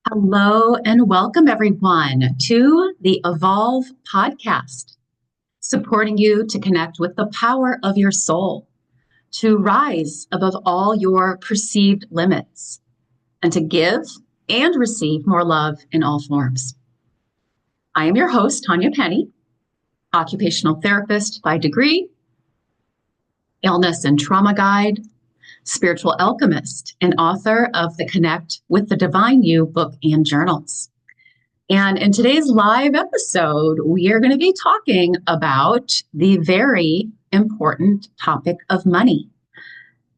Hello and welcome everyone to the Evolve podcast, supporting you to connect with the power of your soul, to rise above all your perceived limits, and to give and receive more love in all forms. I am your host, Tanya Penny, occupational therapist by degree, illness and trauma guide, spiritual alchemist, and author of the Connect with the Divine You book and journals. And in today's live episode, we are going to be talking about the very important topic of money.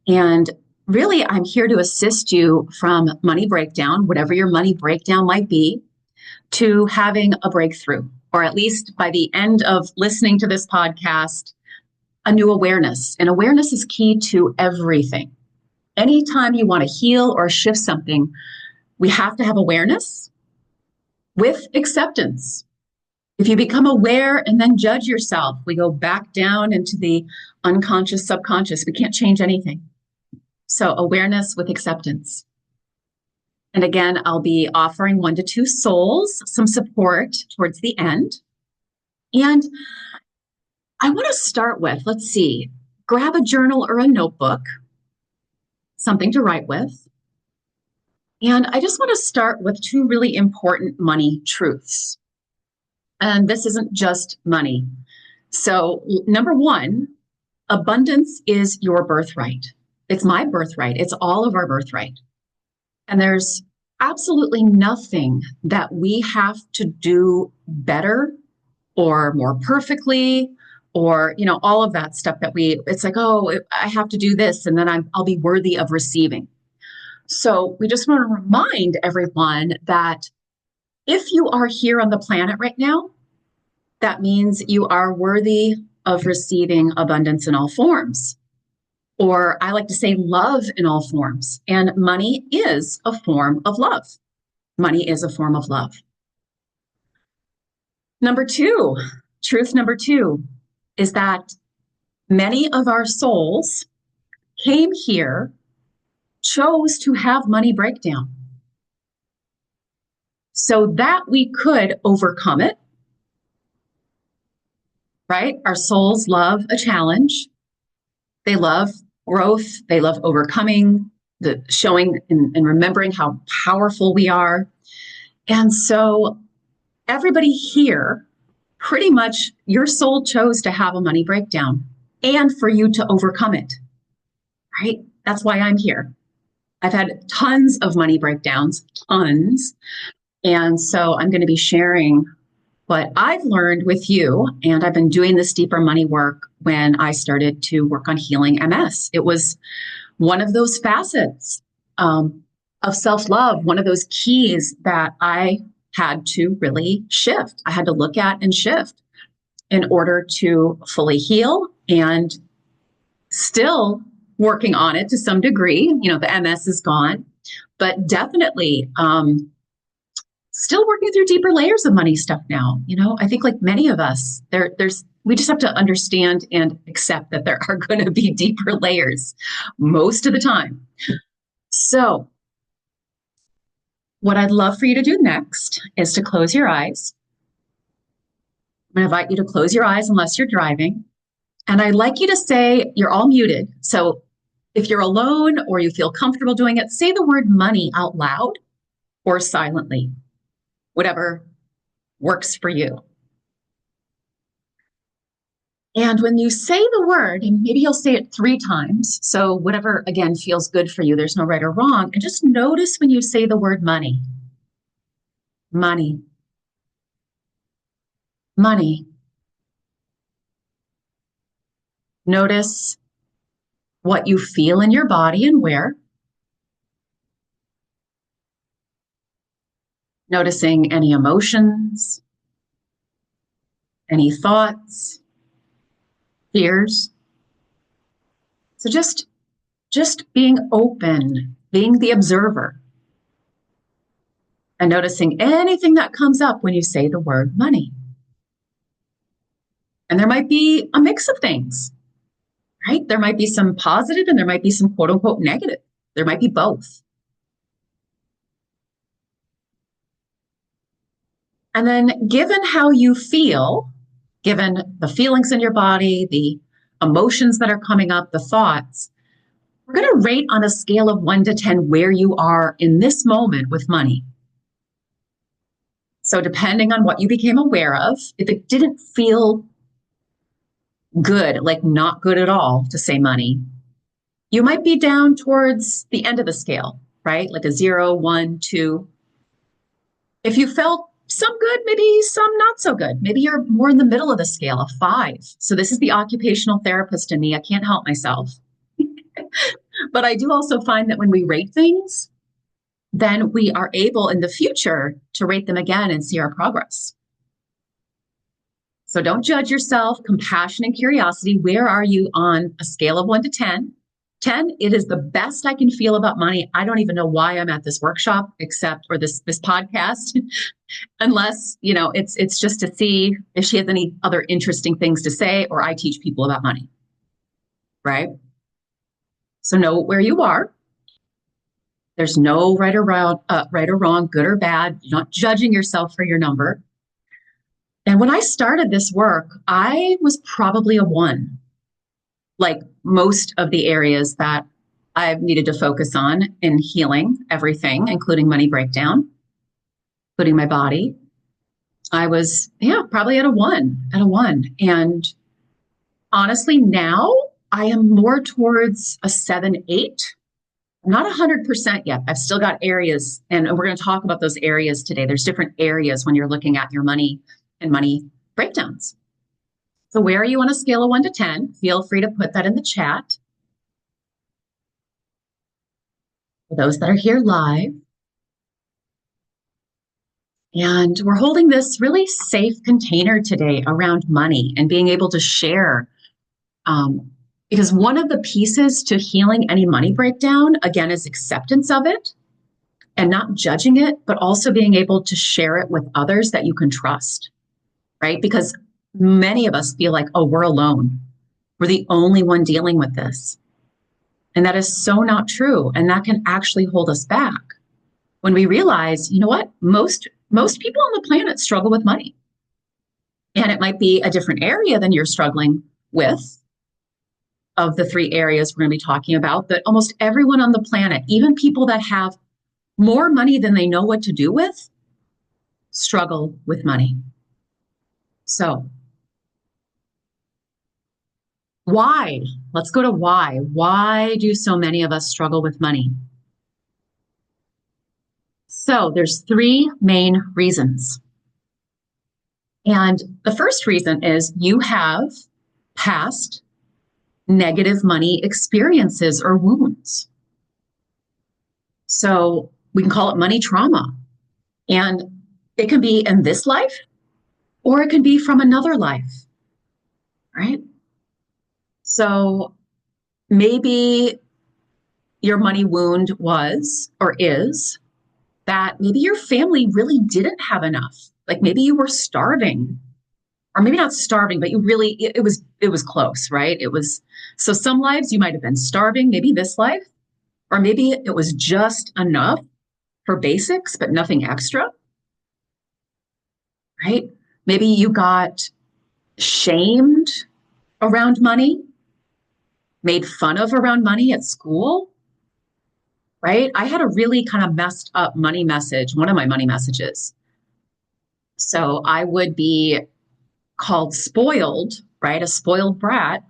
And really, I'm here to assist you from money breakdown, whatever your money breakdown might be, to having a breakthrough, or at least by the end of listening to this podcast, a new awareness. And awareness is key to everything. Anytime you want to heal or shift something, we have to have awareness with acceptance. If you become aware and then judge yourself, we go back down into the unconscious, subconscious. We can't change anything. So awareness with acceptance. And again, I'll be offering 1 to 2 souls some support towards the end. And I want to start with, let's see, grab a journal or a notebook, something to write with. And I just want to start with 2 really important money truths. And this isn't just money. So, number 1, abundance is your birthright. It's my birthright. It's all of our birthright. And there's absolutely nothing that we have to do better or more perfectly, or, all of that stuff that it's like, oh, I have to do this and then I'll be worthy of receiving. So we just want to remind everyone that if you are here on the planet right now, that means you are worthy of receiving abundance in all forms. Or I like to say love in all forms. And money is a form of love. Money is a form of love. Truth number 2 is that many of our souls came here, chose to have money breakdown so that we could overcome it, right? Our souls love a challenge. They love growth. They love overcoming, the showing and remembering how powerful we are. And so everybody here, pretty much your soul chose to have a money breakdown and for you to overcome it, right? That's why I'm here. I've had tons of money breakdowns, tons. And so I'm going to be sharing what I've learned with you. And I've been doing this deeper money work when I started to work on healing MS. It was one of those facets of self-love, one of those keys that I had to really shift. I had to look at and shift in order to fully heal, and still working on it to some degree. The MS is gone, but definitely still working through deeper layers of money stuff now. I think like many of us, we just have to understand and accept that there are going to be deeper layers most of the time. So what I'd love for you to do next is to close your eyes. I'm going to invite you to close your eyes unless you're driving. And I'd like you to say, you're all muted. So if you're alone or you feel comfortable doing it, say the word money out loud or silently, whatever works for you. And when you say the word, and maybe you'll say it 3 times, so whatever, again, feels good for you, there's no right or wrong, and just notice when you say the word money. Money. Money. Notice what you feel in your body and where. Noticing any emotions, any thoughts, fears. So just being open, being the observer, and noticing anything that comes up when you say the word money. And there might be a mix of things, right? There might be some positive and there might be some quote unquote negative. There might be both. And then given how you feel, given the feelings in your body, the emotions that are coming up, the thoughts, we're going to rate on a scale of 1 to 10 where you are in this moment with money. So depending on what you became aware of, if it didn't feel good, like not good at all to say money, you might be down towards the end of the scale, right? Like a 0, 1, 2. If you felt some good, maybe some not so good. Maybe you're more in the middle of the scale, a 5. So this is the occupational therapist in me. I can't help myself. But I do also find that when we rate things, then we are able in the future to rate them again and see our progress. So don't judge yourself. Compassion and curiosity. Where are you on a scale of 1 to 10? 10, it is the best I can feel about money. I don't even know why I'm at this workshop or this podcast, unless, it's just to see if she has any other interesting things to say, or I teach people about money, right? So know where you are. There's no right or wrong, good or bad. You're not judging yourself for your number. And when I started this work, I was probably a 1. Like most of the areas that I've needed to focus on in healing everything, including money breakdown, including my body, I was, probably at a 1. And honestly, now I am more towards a 7, 8. I'm not 100% yet. I've still got areas, and we're going to talk about those areas today. There's different areas when you're looking at your money and money breakdowns. So where are you on a scale of 1 to 10? Feel free to put that in the chat. For those that are here live. And we're holding this really safe container today around money and being able to share. Because one of the pieces to healing any money breakdown, again, is acceptance of it and not judging it, but also being able to share it with others that you can trust, right? Because many of us feel like, oh, we're alone. We're the only one dealing with this. And that is so not true. And that can actually hold us back when we realize, you know what, most people on the planet struggle with money. And it might be a different area than you're struggling with of the 3 areas we're going to be talking about, but almost everyone on the planet, even people that have more money than they know what to do with, struggle with money. So why? Let's go to why. Why do so many of us struggle with money? So there's 3 main reasons. And the first reason is you have past negative money experiences or wounds. So we can call it money trauma. And it can be in this life, or it can be from another life, right? So maybe your money wound was or is that maybe your family really didn't have enough. Like maybe you were starving, or maybe not starving, but it was close, right? So some lives you might have been starving, maybe this life, or maybe it was just enough for basics, but nothing extra, right? Maybe you got shamed around money, made fun of around money at school, right? I had a really kind of messed up money message, one of my money messages. So I would be called spoiled, right? A spoiled brat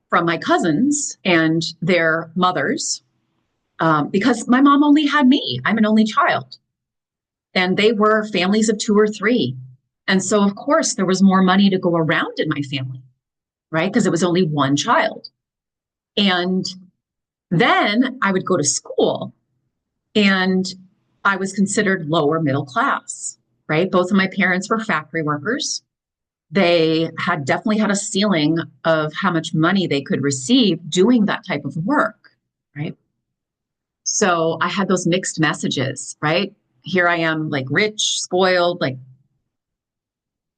from my cousins and their mothers, because my mom only had me. I'm an only child. And they were families of 2 or 3. And so, of course, there was more money to go around in my family, right? Because it was only one child. And then I would go to school and I was considered lower middle class, right? Both of my parents were factory workers. They had definitely had a ceiling of how much money they could receive doing that type of work, right? So I had those mixed messages, right? Here I am, like rich, spoiled, like,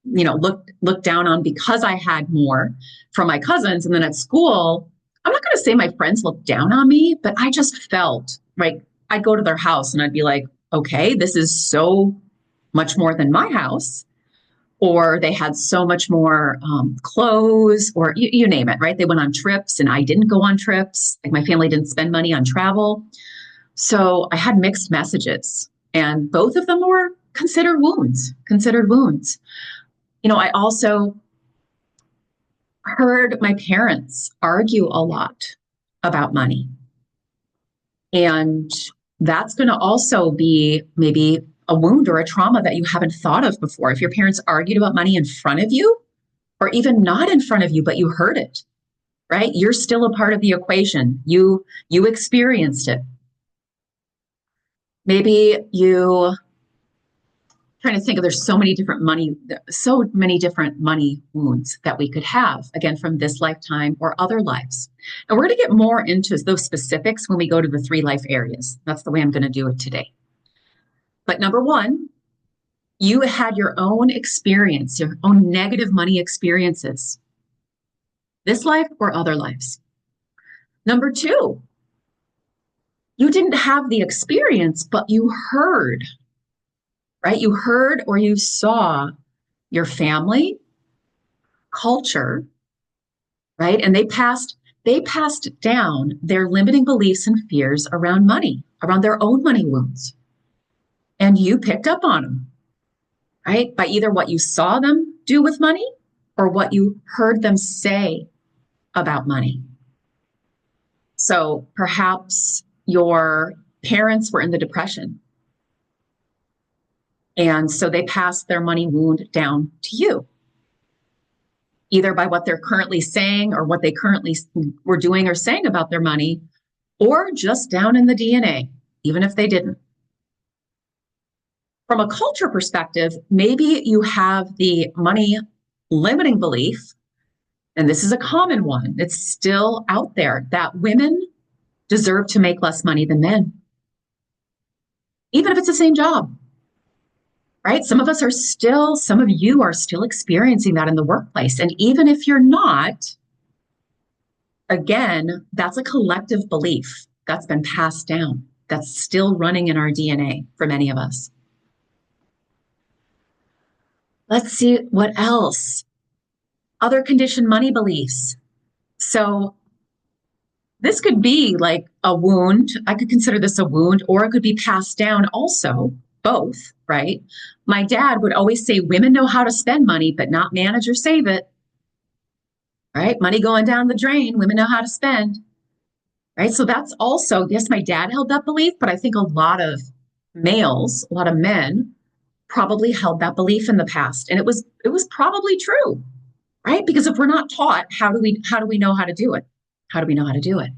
looked down on because I had more from my cousins. And then at school, I'm not going to say my friends looked down on me, but I just felt like I'd go to their house and I'd be like, okay, this is so much more than my house, or they had so much more clothes, or you name it, right? They went on trips and I didn't go on trips. Like my family didn't spend money on travel. So I had mixed messages, and both of them were considered wounds. I also heard my parents argue a lot about money. And that's going to also be maybe a wound or a trauma that you haven't thought of before. If your parents argued about money in front of you, or even not in front of you, but you heard it, right? You're still a part of the equation. You experienced it. Maybe you trying to think of, there's so many different money wounds that we could have, again, from this lifetime or other lives. And we're going to get more into those specifics when we go to the 3 life areas. That's the way I'm going to do it today. But number 1, you had your own experience, your own negative money experiences, this life or other lives. Number 2, you didn't have the experience, but you heard, right? You heard or you saw your family, culture, right? And they passed down their limiting beliefs and fears around money, around their own money wounds. And you picked up on them, right? By either what you saw them do with money or what you heard them say about money. So perhaps your parents were in the Depression, and so they passed their money wound down to you, either by what they're currently saying or what they currently were doing or saying about their money, or just down in the DNA, even if they didn't. From a culture perspective, maybe you have the money limiting belief, and this is a common one. It's still out there, that women deserve to make less money than men, even if it's the same job. Right? Some of you are still experiencing that in the workplace. And even if you're not, again, that's a collective belief that's been passed down, that's still running in our DNA for many of us. Let's see what else. Other conditioned money beliefs. So this could be like a wound. I could consider this a wound, or it could be passed down also. Both, right? My dad would always say, women know how to spend money, but not manage or save it, right? Money going down the drain, women know how to spend, right? So that's also, yes, my dad held that belief, but I think a lot of males, a lot of men probably held that belief in the past. And it was probably true, right? Because if we're not taught, how do we know how to do it? How do we know how to do it?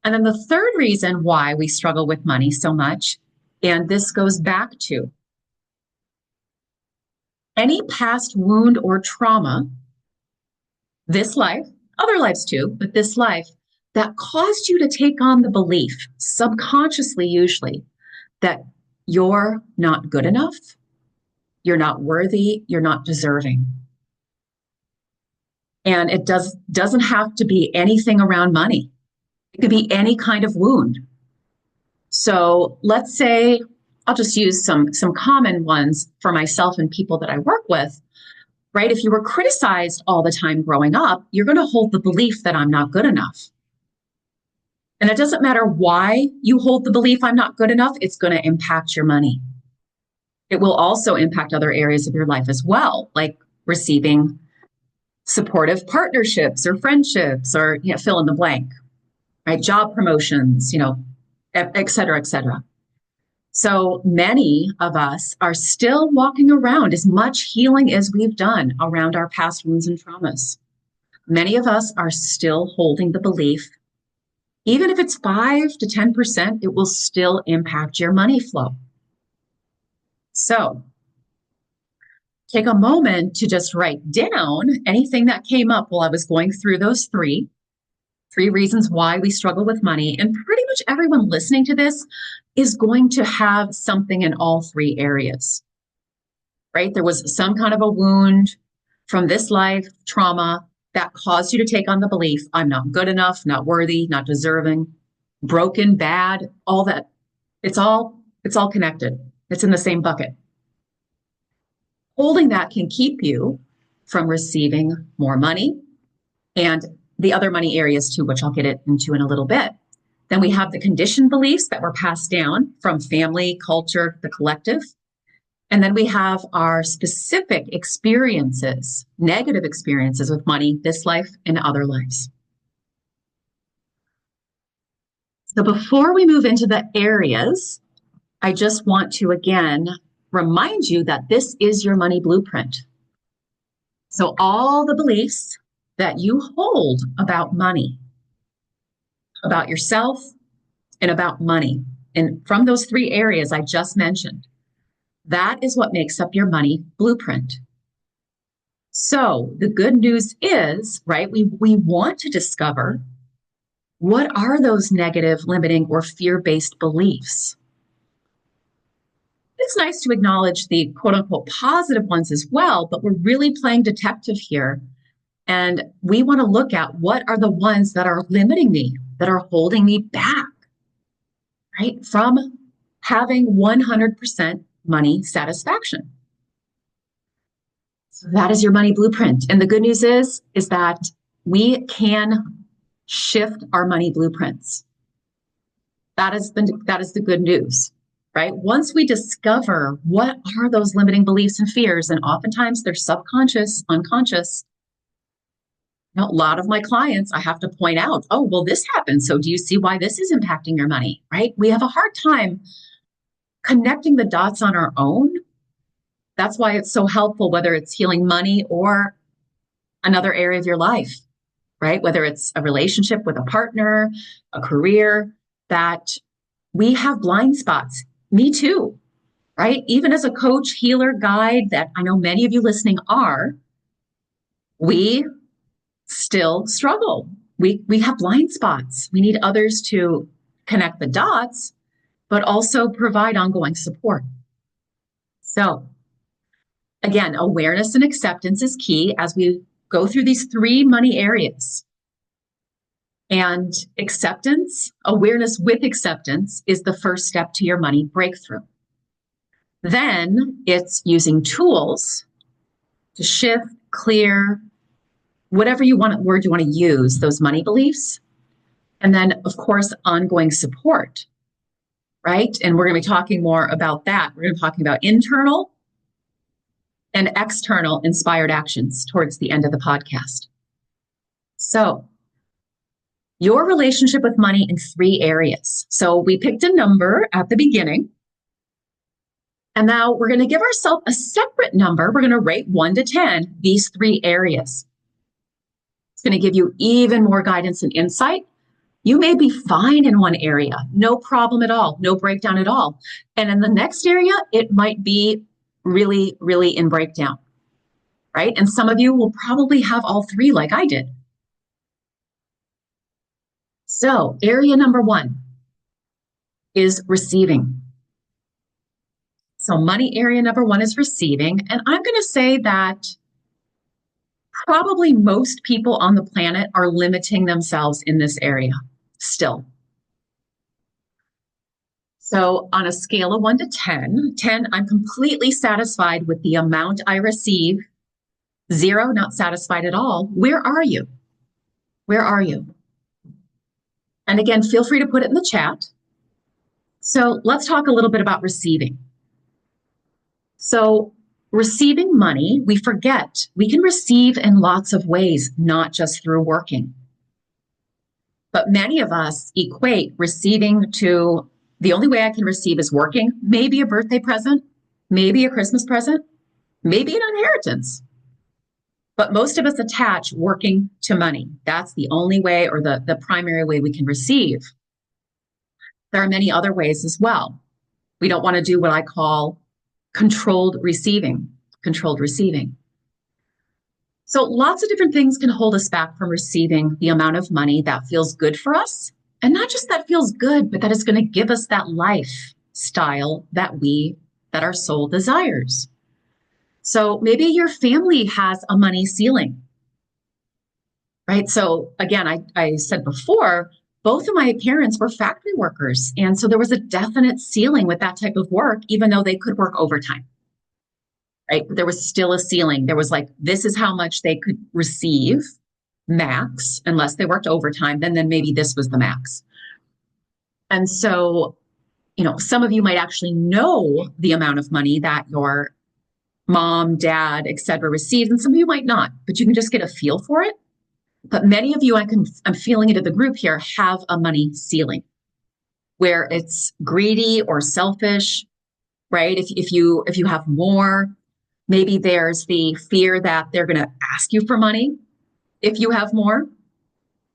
And then the third reason why we struggle with money so much, and this goes back to any past wound or trauma, this life, other lives too, but this life, that caused you to take on the belief, subconsciously usually, that you're not good enough, you're not worthy, you're not deserving. And it doesn't have to be anything around money. It could be any kind of wound. So let's say, I'll just use some common ones for myself and people that I work with, right? If you were criticized all the time growing up, you're going to hold the belief that I'm not good enough. And it doesn't matter why you hold the belief I'm not good enough, it's going to impact your money. It will also impact other areas of your life as well, like receiving supportive partnerships or friendships, or fill in the blank, right? Job promotions, et cetera, et cetera. So many of us are still walking around, as much healing as we've done around our past wounds and traumas. Many of us are still holding the belief, even if it's 5 to 10%, it will still impact your money flow. So take a moment to just write down anything that came up while I was going through those three reasons why we struggle with money. And pretty much everyone listening to this is going to have something in all 3 areas, right? There was some kind of a wound from this life, trauma, that caused you to take on the belief, I'm not good enough, not worthy, not deserving, broken, bad, all that. It's all connected. It's in the same bucket. Holding that can keep you from receiving more money and the other money areas too, which I'll get into in a little bit. Then we have the conditioned beliefs that were passed down from family, culture, the collective. And then we have our specific experiences, negative experiences with money, this life and other lives. So before we move into the areas, I just want to again remind you that this is your money blueprint. So all the beliefs that you hold about money, about yourself, and about money, and from those three areas I just mentioned, that is what makes up your money blueprint. So the good news is, right, we want to discover what are those negative, limiting, or fear-based beliefs. It's nice to acknowledge the quote unquote positive ones as well, but we're really playing detective here. And we want to look at what are the ones that are limiting me, that are holding me back, right, from having 100% money satisfaction. So that is your money blueprint. And the good news is that we can shift our money blueprints. That is the good news, right? Once we discover what are those limiting beliefs and fears, and oftentimes they're subconscious, unconscious. You know, a lot of my clients, I have to point out, oh, well, this happened. So do you see why this is impacting your money, right? We have a hard time connecting the dots on our own. That's why it's so helpful, whether it's healing money or another area of your life, right? Whether it's a relationship with a partner, a career, that we have blind spots. Me too, right? Even as a coach, healer, guide, that I know many of you listening are, we still struggle. We have blind spots. We need others to connect the dots, but also provide ongoing support. So again, awareness and acceptance is key as we go through these three money areas. And acceptance, awareness with acceptance, is the first step to your money breakthrough. Then it's using tools to shift, clear, whatever word you want to use, those money beliefs. And then, of course, ongoing support, right? And we're going to be talking more about that. We're going to be talking about internal and external inspired actions towards the end of the podcast. So, your relationship with money in three areas. So we picked a number at the beginning. And now we're going to give ourselves a separate number. We're going to rate 1 to 10 these three areas. It's going to give you even more guidance and insight. You may be fine in one area, no problem at all, no breakdown at all. And in the next area, it might be really, really in breakdown, right? And some of you will probably have all three like I did. So area number 1 is receiving. So money area number 1 is receiving. And I'm going to say that probably most people on the planet are limiting themselves in this area still. So on a scale of 1 to 10, 10, I'm completely satisfied with the amount I receive. 0, not satisfied at all. Where are you? Where are you? And again, feel free to put it in the chat. So let's talk a little bit about receiving. So receiving money, we forget we can receive in lots of ways, not just through working. But many of us equate receiving to the only way I can receive is working, maybe a birthday present, maybe a Christmas present, maybe an inheritance. But most of us attach working to money. That's the only way, or the primary way we can receive. There are many other ways as well. We don't want to do what I call controlled receiving. So lots of different things can hold us back from receiving the amount of money that feels good for us. And not just that feels good, but that is going to give us that lifestyle that our soul desires. So maybe your family has a money ceiling, right? So again, I said before, both of my parents were factory workers. And so there was a definite ceiling with that type of work, even though they could work overtime, right? But there was still a ceiling. There was like, this is how much they could receive max, unless they worked overtime, then maybe this was the max. And so, some of you might actually know the amount of money that your mom, dad, et cetera, receives, and some of you might not, but you can just get a feel for it. But many of you, I'm feeling it in the group here, have a money ceiling where it's greedy or selfish, right? If you have more, maybe there's the fear that they're going to ask you for money if you have more,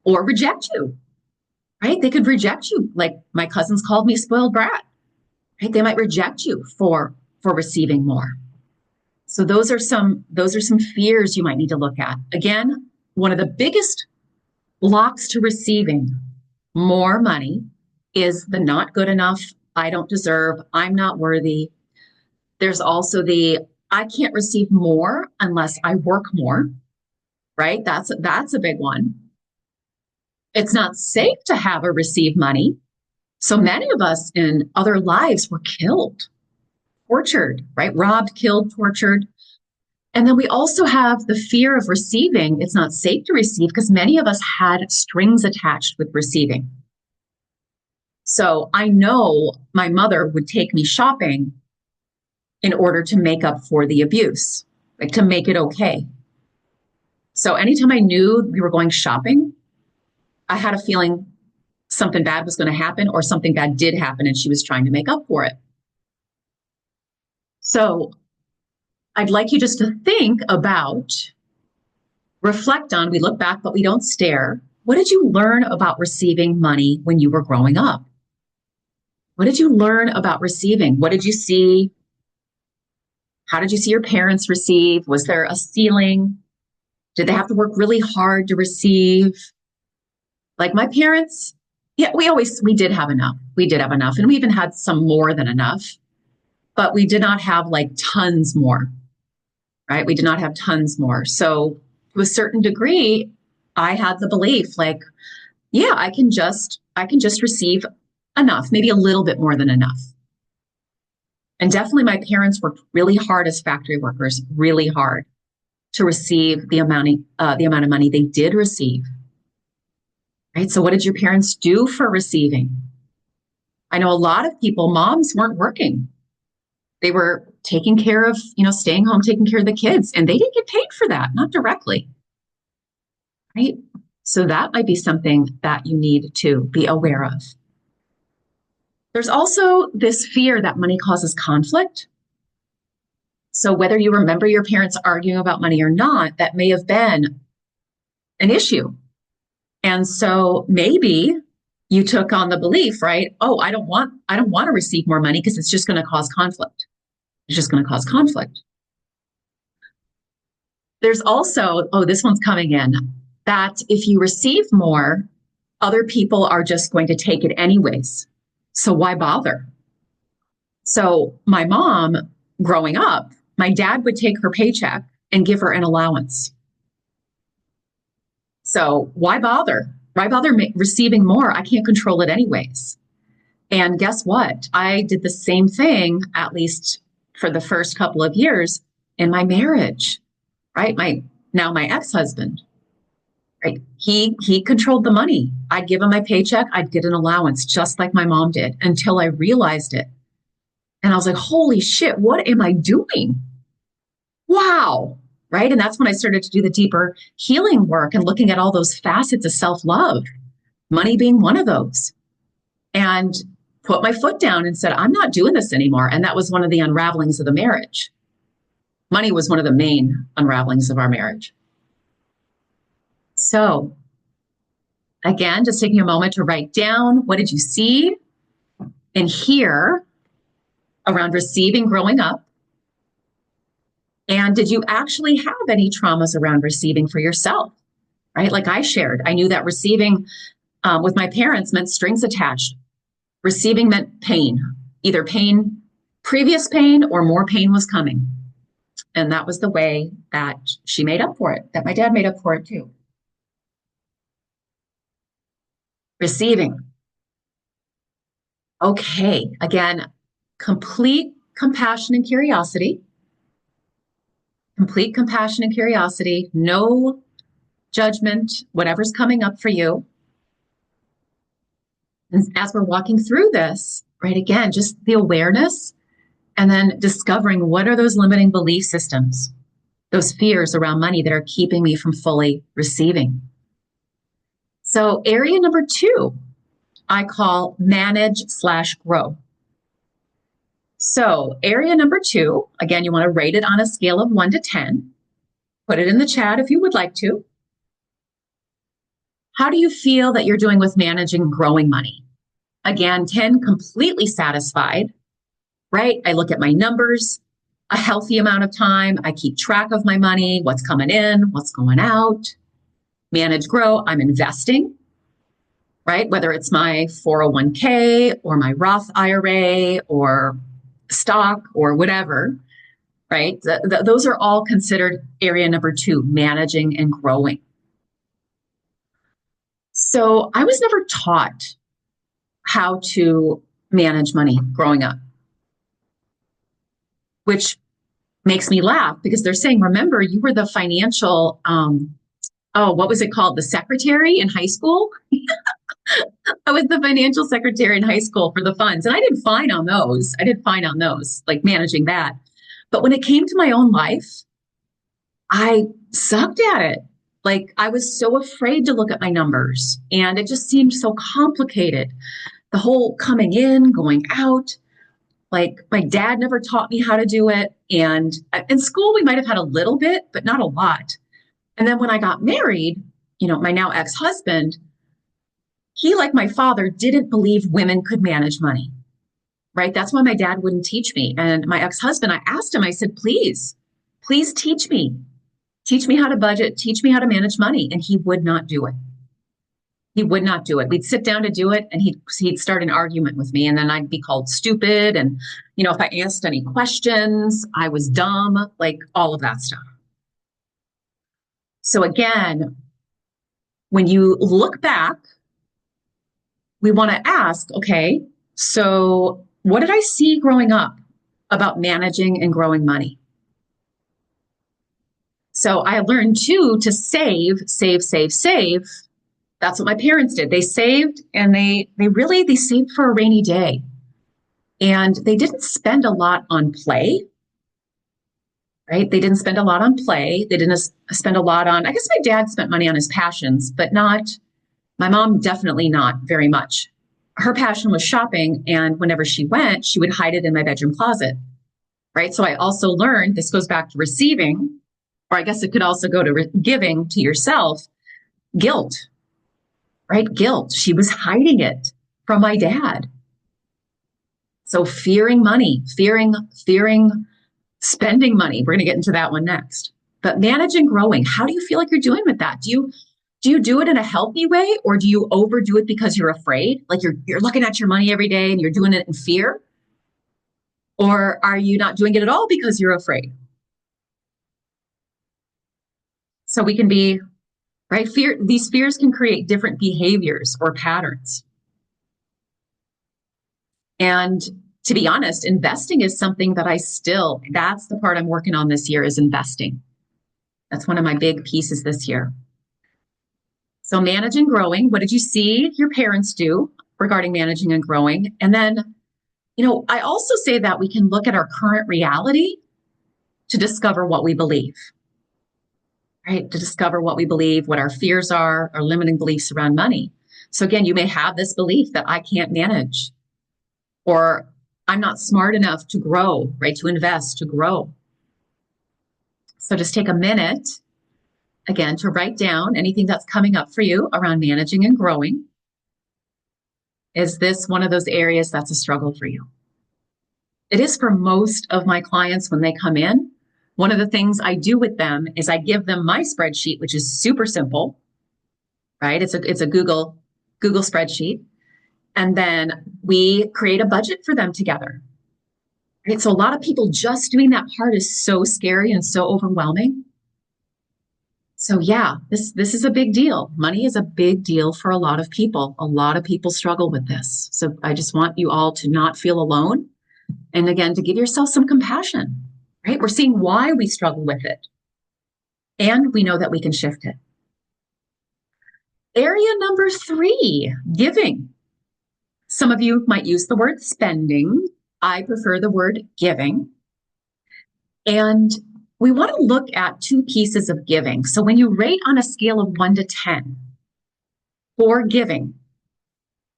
or reject you, right? They could reject you. Like my cousins called me spoiled brat, right? They might reject you for receiving more. So those are some fears you might need to look at. Again, one of the biggest blocks to receiving more money is the not good enough, I don't deserve, I'm not worthy. There's also the I can't receive more unless I work more, right? That's a big one. It's not safe to have or receive money. So many of us in other lives were killed, tortured, right? Robbed, killed, tortured. And then we also have the fear of receiving. It's not safe to receive because many of us had strings attached with receiving. So I know my mother would take me shopping in order to make up for the abuse, like to make it okay. So anytime I knew we were going shopping, I had a feeling something bad was going to happen or something bad did happen and she was trying to make up for it. So I'd like you just to think about, reflect on, we look back, but we don't stare. What did you learn about receiving money when you were growing up? What did you learn about receiving? What did you see? How did you see your parents receive? Was there a ceiling? Did they have to work really hard to receive? Like my parents, yeah, we did have enough. We did have enough. And we even had some more than enough, but we did not have like tons more, right? We did not have tons more. So to a certain degree, I had the belief like, yeah, I can just receive enough, maybe a little bit more than enough. And definitely my parents worked really hard as factory workers, really hard to receive the amount of money they did receive. Right? So what did your parents do for receiving? I know a lot of people, moms weren't working. They were taking care of, staying home, taking care of the kids, and they didn't get paid for that, not directly. Right? So that might be something that you need to be aware of. There's also this fear that money causes conflict. So whether you remember your parents arguing about money or not, that may have been an issue. And so maybe you took on the belief, right? Oh, I don't want to receive more money because it's just going to cause conflict. It's just going to cause conflict. There's also, this one's coming in, that if you receive more, other people are just going to take it anyways. So why bother? So my mom, growing up, my dad would take her paycheck and give her an allowance. So why bother? Why bother receiving more? I can't control it anyways. And guess what? I did the same thing, at least for the first couple of years in my marriage, right? My ex-husband, right? He controlled the money. I'd give him my paycheck. I'd get an allowance just like my mom did until I realized it. And I was like, holy shit, what am I doing? Wow. Right. And that's when I started to do the deeper healing work and looking at all those facets of self-love, money being one of those, and put my foot down and said, I'm not doing this anymore. And that was one of the unravelings of the marriage. Money was one of the main unravelings of our marriage. So again, just taking a moment to write down, what did you see and hear around receiving growing up? And did you actually have any traumas around receiving for yourself, right? Like I shared, I knew that receiving with my parents meant strings attached. Receiving meant pain, either pain, previous pain, or more pain was coming. And that was the way that she made up for it, that my dad made up for it too. Receiving. Okay, again, complete compassion and curiosity. Complete compassion and curiosity, no judgment, whatever's coming up for you. And as we're walking through this, right, again, just the awareness and then discovering what are those limiting belief systems, those fears around money that are keeping me from fully receiving. So area number 2, I call manage/grow. So area number 2, again, you want to rate it on a scale of 1 to 10. Put it in the chat if you would like to. How do you feel that you're doing with managing and growing money? Again, 10, completely satisfied, right? I look at my numbers a healthy amount of time. I keep track of my money, what's coming in, what's going out. Manage, grow, I'm investing, right? Whether it's my 401k or my Roth IRA or stock or whatever, right? Those are all considered area number 2, managing and growing. So I was never taught how to manage money growing up, which makes me laugh because they're saying, remember, you were the financial, what was it called? The secretary in high school? I was the financial secretary in high school for the funds, and I did fine on those. Like managing that. But when it came to my own life, I sucked at it. Like I was so afraid to look at my numbers, and it just seemed so complicated. The whole coming in, going out. Like my dad never taught me how to do it. And in school, we might have had a little bit, but not a lot. And then when I got married, my now ex-husband, he, like my father, didn't believe women could manage money, right? That's why my dad wouldn't teach me. And my ex-husband, I asked him, I said, please teach me. Teach me how to budget, teach me how to manage money. And he would not do it. He would not do it. We'd sit down to do it and he'd start an argument with me, and then I'd be called stupid. And, if I asked any questions, I was dumb, like all of that stuff. So again, when you look back, we want to ask, okay, so what did I see growing up about managing and growing money? So I learned too to save. That's what my parents did. They saved, and they saved for a rainy day. And they didn't spend a lot on play, right? They didn't spend a lot on play. They didn't spend a lot on, I guess my dad spent money on his passions, but not, my mom definitely not very much. Her passion was shopping, and whenever she went, she would hide it in my bedroom closet, right? So I also learned, this goes back to receiving, or I guess it could also go to giving to yourself, guilt. Right? Guilt. She was hiding it from my dad. So fearing money, fearing spending money. We're going to get into that one next. But managing growing, how do you feel like you're doing with that? Do you do it in a healthy way, or do you overdo it because you're afraid? Like you're looking at your money every day and you're doing it in fear? Or are you not doing it at all because you're afraid? So we can be, right? These fears can create different behaviors or patterns. And to be honest, investing is something that that's the part I'm working on this year, is investing. That's one of my big pieces this year. So managing, growing, what did you see your parents do regarding managing and growing? And then, I also say that we can look at our current reality to discover what we believe. Right? To discover what we believe, what our fears are, our limiting beliefs around money. So again, you may have this belief that I can't manage, or I'm not smart enough to grow, right? To invest, to grow. So just take a minute, again, to write down anything that's coming up for you around managing and growing. Is this one of those areas that's a struggle for you? It is for most of my clients when they come in. One of the things I do with them is I give them my spreadsheet, which is super simple, right? It's a Google spreadsheet. And then we create a budget for them together. Right? So a lot of people, just doing that part is so scary and so overwhelming. So yeah, this is a big deal. Money is a big deal for a lot of people. A lot of people struggle with this. So I just want you all to not feel alone. And again, to give yourself some compassion. right? We're seeing why we struggle with it. And we know that we can shift it. Area number 3, giving. Some of you might use the word spending. I prefer the word giving. And we want to look at 2 pieces of giving. So when you rate on a scale of 1 to 10 for giving,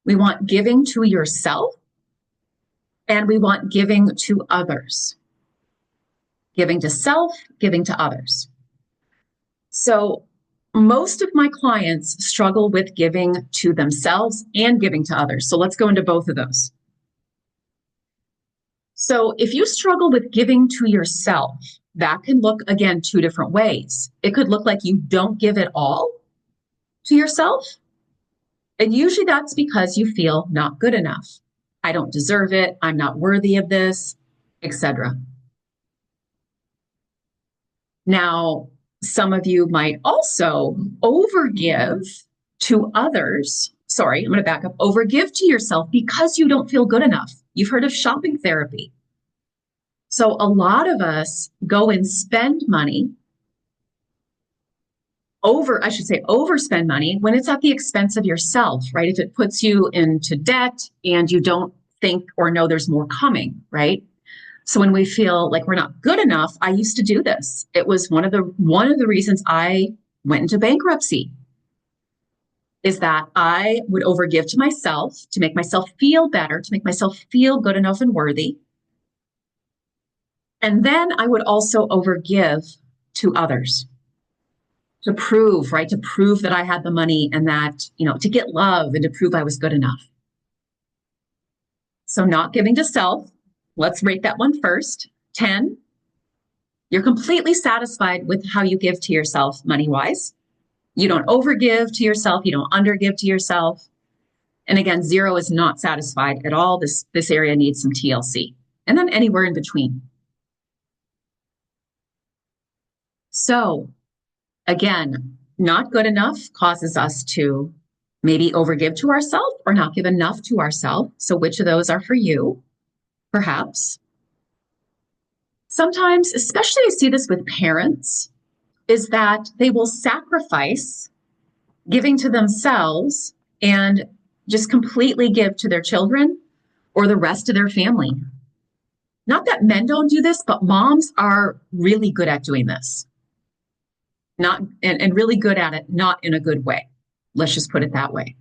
we want giving to yourself and we want giving to others. Giving to self, giving to others. So most of my clients struggle with giving to themselves and giving to others. So let's go into both of those. So if you struggle with giving to yourself, that can look, again, 2 different ways. It could look like you don't give it all to yourself. And usually that's because you feel not good enough. I don't deserve it. I'm not worthy of this, etc. Now, some of you might also overgive to others. Sorry, I'm going to back up. Overgive to yourself because you don't feel good enough. You've heard of shopping therapy. So a lot of us go and spend money overspend money when it's at the expense of yourself, right? If it puts you into debt and you don't think or know there's more coming, right? So when we feel like we're not good enough, I used to do this. It was one of the reasons I went into bankruptcy, is that I would overgive to myself to make myself feel better, to make myself feel good enough and worthy. And then I would also overgive to others to prove, right? To prove that I had the money and that, to get love and to prove I was good enough. So not giving to self, let's rate that one first. 10, you're completely satisfied with how you give to yourself money-wise. You don't overgive to yourself. You don't undergive to yourself. And again, 0 is not satisfied at all. This area needs some TLC. And then anywhere in between. So again, not good enough causes us to maybe overgive to ourselves or not give enough to ourselves. So which of those are for you? Perhaps. Sometimes, especially I see this with parents, is that they will sacrifice giving to themselves and just completely give to their children or the rest of their family. Not that men don't do this, but moms are really good at doing this. And really good at it, not in a good way. Let's just put it that way.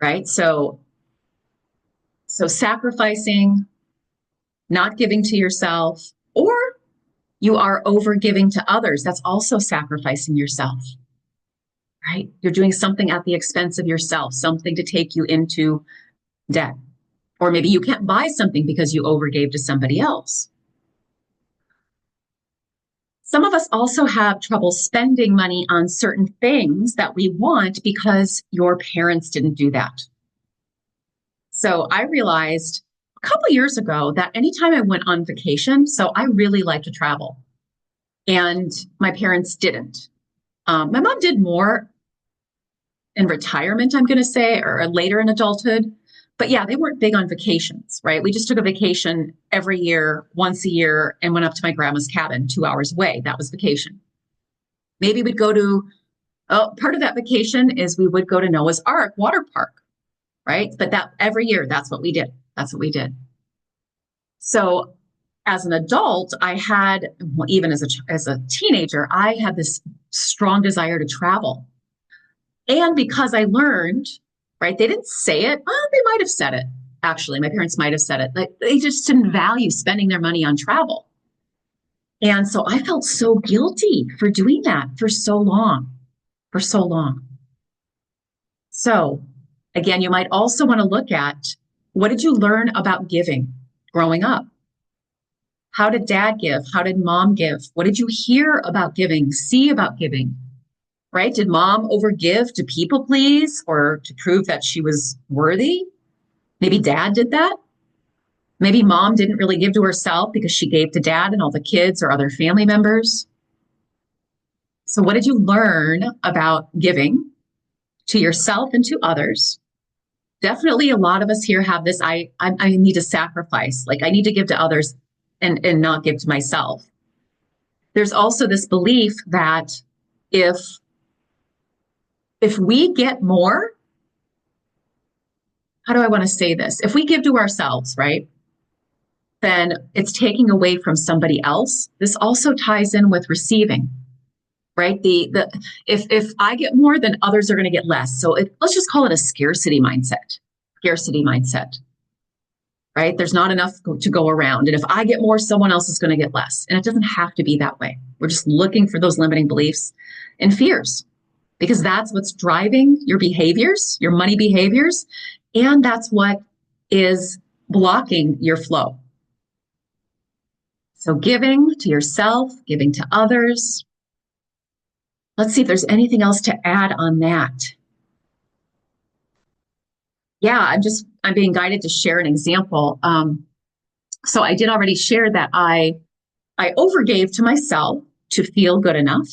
Right? So sacrificing, not giving to yourself, or you are over giving to others. That's also sacrificing yourself. Right? You're doing something at the expense of yourself, something to take you into debt. Or maybe you can't buy something because you overgave to somebody else. Some of us also have trouble spending money on certain things that we want because your parents didn't do that. So I realized a couple of years ago that anytime I went on vacation, so I really like to travel, and my parents didn't. My mom did more in retirement, I'm going to say, or later in adulthood. But yeah, they weren't big on vacations, right? We just took a vacation every year, once a year, and went up to my grandma's cabin 2 hours away. That was vacation. Maybe we'd go to, part of that vacation is we would go to Noah's Ark water park, right? But that every year, that's what we did. That's what we did. So as an adult, I had, even as a teenager, I had this strong desire to travel. And because I learned, right, they didn't say it. Well, they might have said it. Actually, my parents might have said it. They just didn't value spending their money on travel. And so I felt so guilty for doing that for so long. So again, you might also want to look at, what did you learn about giving growing up? How did dad give? How did mom give? What did you hear about giving, see about giving? Right? Did mom overgive to people please or to prove that she was worthy? Maybe dad did that. Maybe mom didn't really give to herself because she gave to dad and all the kids or other family members. So what did you learn about giving to yourself and to others? Definitely a lot of us here have this, I need to sacrifice, like I need to give to others. and not give to myself. There's also this belief that if we get more, how do I want to say this? If we give to ourselves, right, then it's taking away from somebody else. This also ties in with receiving, right? If I get more, then others are going to get less. So let's just call it a scarcity mindset. Scarcity mindset, right? There's not enough to go around. And if I get more, someone else is going to get less. And it doesn't have to be that way. We're just looking for those limiting beliefs and fears, because that's what's driving your behaviors, your money behaviors. And that's what is blocking your flow. So giving to yourself, giving to others. Let's see if there's anything else to add on that. Yeah, I'm being guided to share an example. So I did already share that I overgave to myself to feel good enough.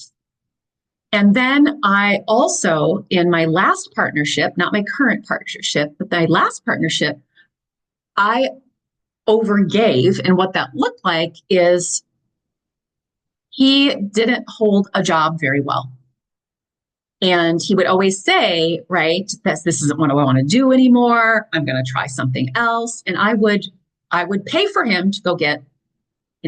And then I also, in my last partnership, not my current partnership, but my last partnership, I overgave. And what that looked like is he didn't hold a job very well. And he would always say, right, this isn't what I want to do anymore. I'm going to try something else. And I would pay for him to go get,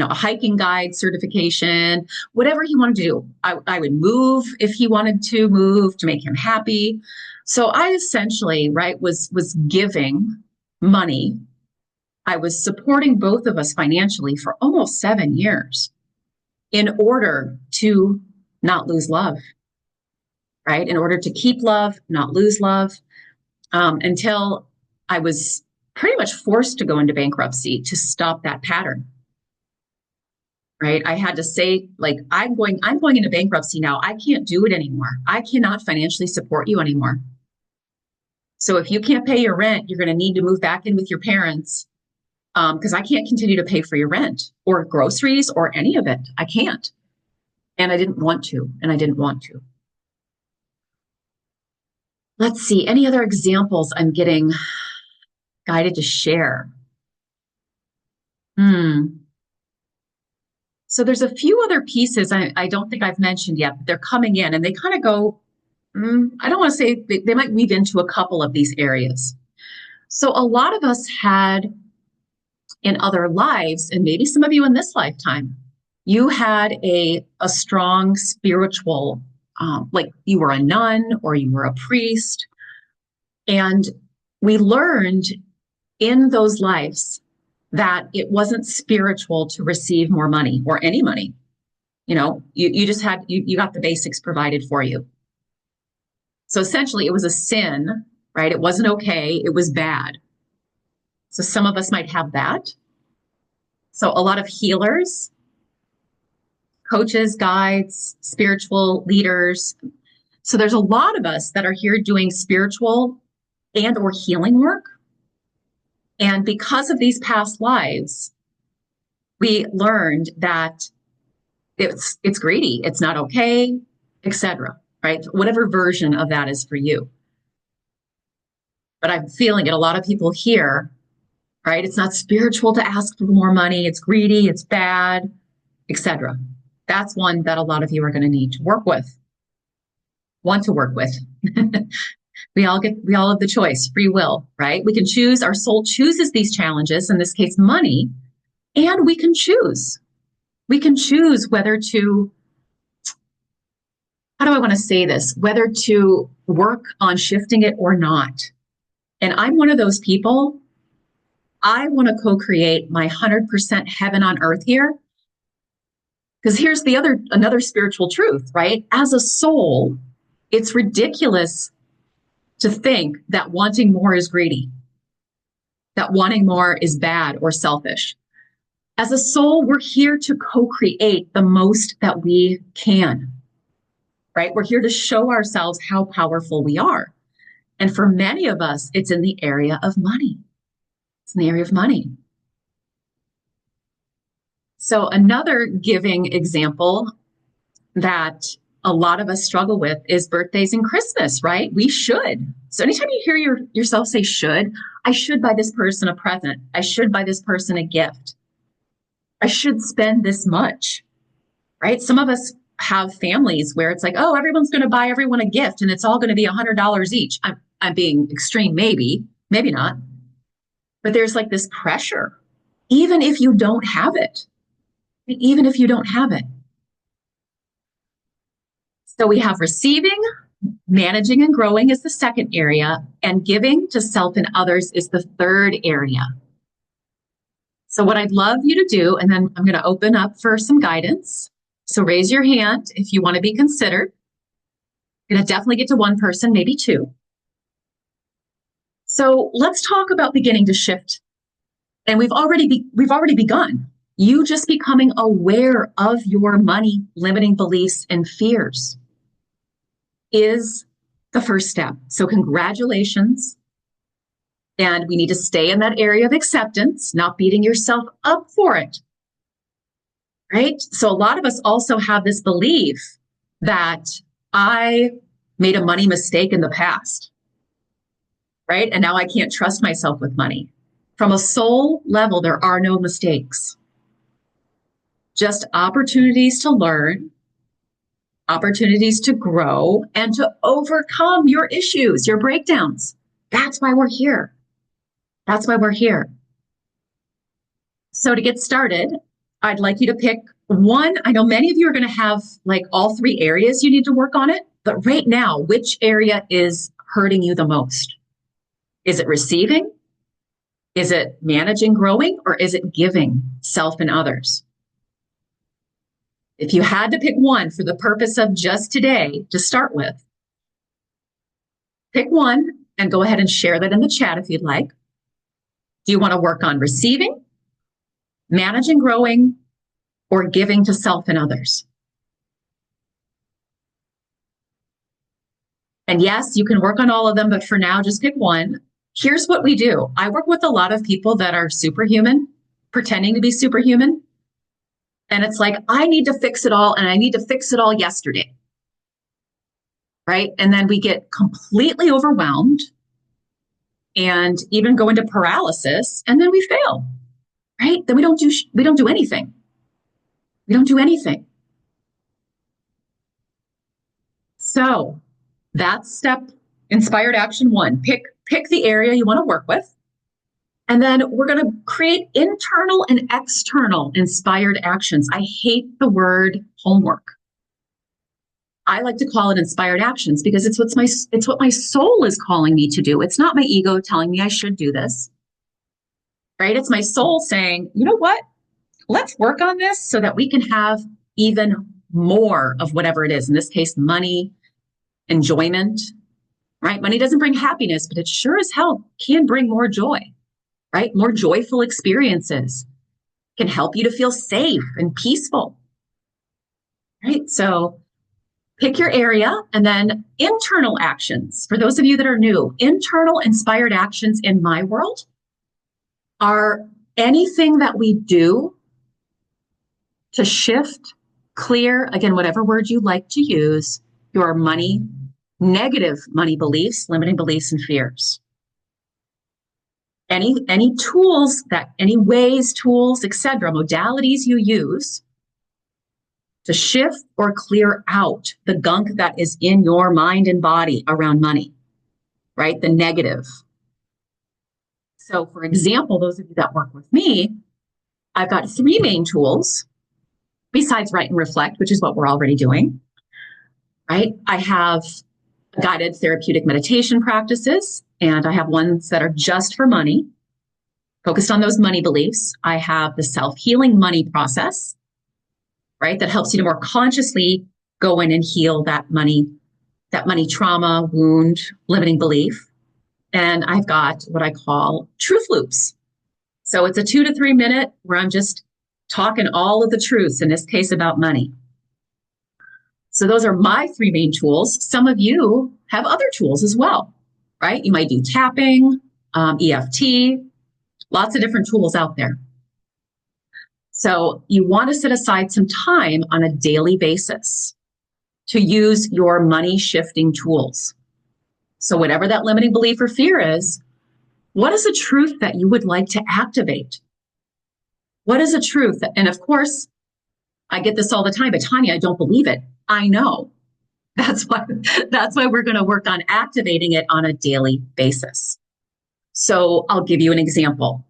a hiking guide certification, whatever he wanted to do. I would move if he wanted to move to make him happy. So I essentially, right, was giving money. I was supporting both of us financially for almost 7 years in order to not lose love, right? In order to keep love, not lose love, until I was pretty much forced to go into bankruptcy to stop that pattern. Right? I had to say, like, I'm going into bankruptcy now. I can't do it anymore. I cannot financially support you anymore. So if you can't pay your rent, you're going to need to move back in with your parents, because I can't continue to pay for your rent or groceries or any of it. I can't. And I didn't want to. Let's see, any other examples I'm getting guided to share? So there's a few other pieces I don't think I've mentioned yet, but they're coming in and they kind of go, I don't want to say, they might weave into a couple of these areas. So a lot of us had in other lives, and maybe some of you in this lifetime, you had a strong spiritual, like you were a nun or you were a priest. And we learned in those lives that it wasn't spiritual to receive more money or any money. You just had, you got the basics provided for you. So essentially it was a sin, right? It wasn't okay. It was bad. So some of us might have that. So a lot of healers, coaches, guides, spiritual leaders. So there's a lot of us that are here doing spiritual and or healing work. And because of these past lives, we learned that it's greedy, it's not okay, etc. Right? Whatever version of that is for you. But I'm feeling it. A lot of people here, right? It's not spiritual to ask for more money. It's greedy. It's bad, etc. That's one that a lot of you are going to need to work with, want to work with. We all have the choice, free will, right? We can choose, our soul chooses these challenges, in this case, money, and we can choose. We can choose whether to, how do I want to say this? Whether to work on shifting it or not. And I'm one of those people. I want to co-create my 100% heaven on earth here. Because here's another spiritual truth, right? As a soul, it's ridiculous to think that wanting more is greedy, that wanting more is bad or selfish. As a soul, we're here to co-create the most that we can, right? We're here to show ourselves how powerful we are. And for many of us, it's in the area of money. It's in the area of money. So another giving example that a lot of us struggle with is birthdays and Christmas, right? We should. So anytime you hear yourself say should, I should buy this person a present. I should buy this person a gift. I should spend this much, right? Some of us have families where it's like, oh, everyone's going to buy everyone a gift and it's all going to be $100 each. I'm being extreme, maybe not. But there's like this pressure, even if you don't have it, even if you don't have it. So we have receiving, managing and growing is the second area, and giving to self and others is the third area. So what I'd love you to do, and then I'm going to open up for some guidance. So raise your hand if you want to be considered. I'm going to definitely get to one person, maybe two. So let's talk about beginning to shift. And we've already begun. You just becoming aware of your money limiting beliefs and fears is the first step. So congratulations. And we need to stay in that area of acceptance, not beating yourself up for it. Right? So a lot of us also have this belief that I made a money mistake in the past. Right? And now I can't trust myself with money. From a soul level, there are no mistakes. Just opportunities to learn, opportunities to grow, and to overcome your issues, your breakdowns. That's why we're here. That's why we're here. So to get started, I'd like you to pick one. I know many of you are going to have like all three areas you need to work on it, but right now, which area is hurting you the most? Is it receiving? Is it managing, growing, or is it giving self and others? If you had to pick one for the purpose of just today to start with, pick one and go ahead and share that in the chat if you'd like. Do you want to work on receiving, managing, growing, or giving to self and others? And yes, you can work on all of them, but for now, just pick one. Here's what we do. I work with a lot of people that are superhuman, pretending to be superhuman. And it's like, I need to fix it all, and I need to fix it all yesterday. Right? And then we get completely overwhelmed and even go into paralysis, and then we fail. Right? Then we don't do anything. We don't do anything. So that's step inspired action one. Pick the area you want to work with. And then we're going to create internal and external inspired actions. I hate the word homework. I like to call it inspired actions because it's what my soul is calling me to do. It's not my ego telling me I should do this. Right? It's my soul saying, you know what? Let's work on this so that we can have even more of whatever it is. In this case, money, enjoyment, right? Money doesn't bring happiness, but it sure as hell can bring more joy. Right? More joyful experiences can help you to feel safe and peaceful. Right? So pick your area, and then internal actions. For those of you that are new, internal inspired actions in my world are anything that we do to shift, clear, again, whatever word you like to use, your money, negative money beliefs, limiting beliefs, and fears. Any tools any ways, tools, etc., modalities you use to shift or clear out the gunk that is in your mind and body around money, right? The negative. So for example, those of you that work with me, I've got three main tools besides write and reflect, which is what we're already doing, right? I have guided therapeutic meditation practices, and I have ones that are just for money, focused on those money beliefs. I have the self-healing money process, right? That helps you to more consciously go in and heal that money trauma, wound, limiting belief. And I've got what I call truth loops. So it's a 2 to 3 minute where I'm just talking all of the truths, in this case about money. So those are my three main tools. Some of you have other tools as well, right? You might do tapping, EFT, lots of different tools out there. So you want to set aside some time on a daily basis to use your money shifting tools. So whatever that limiting belief or fear is, what is the truth that you would like to activate? What is a truth? And of course, I get this all the time, but Tanya, I don't believe it. I know. That's why we're going to work on activating it on a daily basis. So I'll give you an example.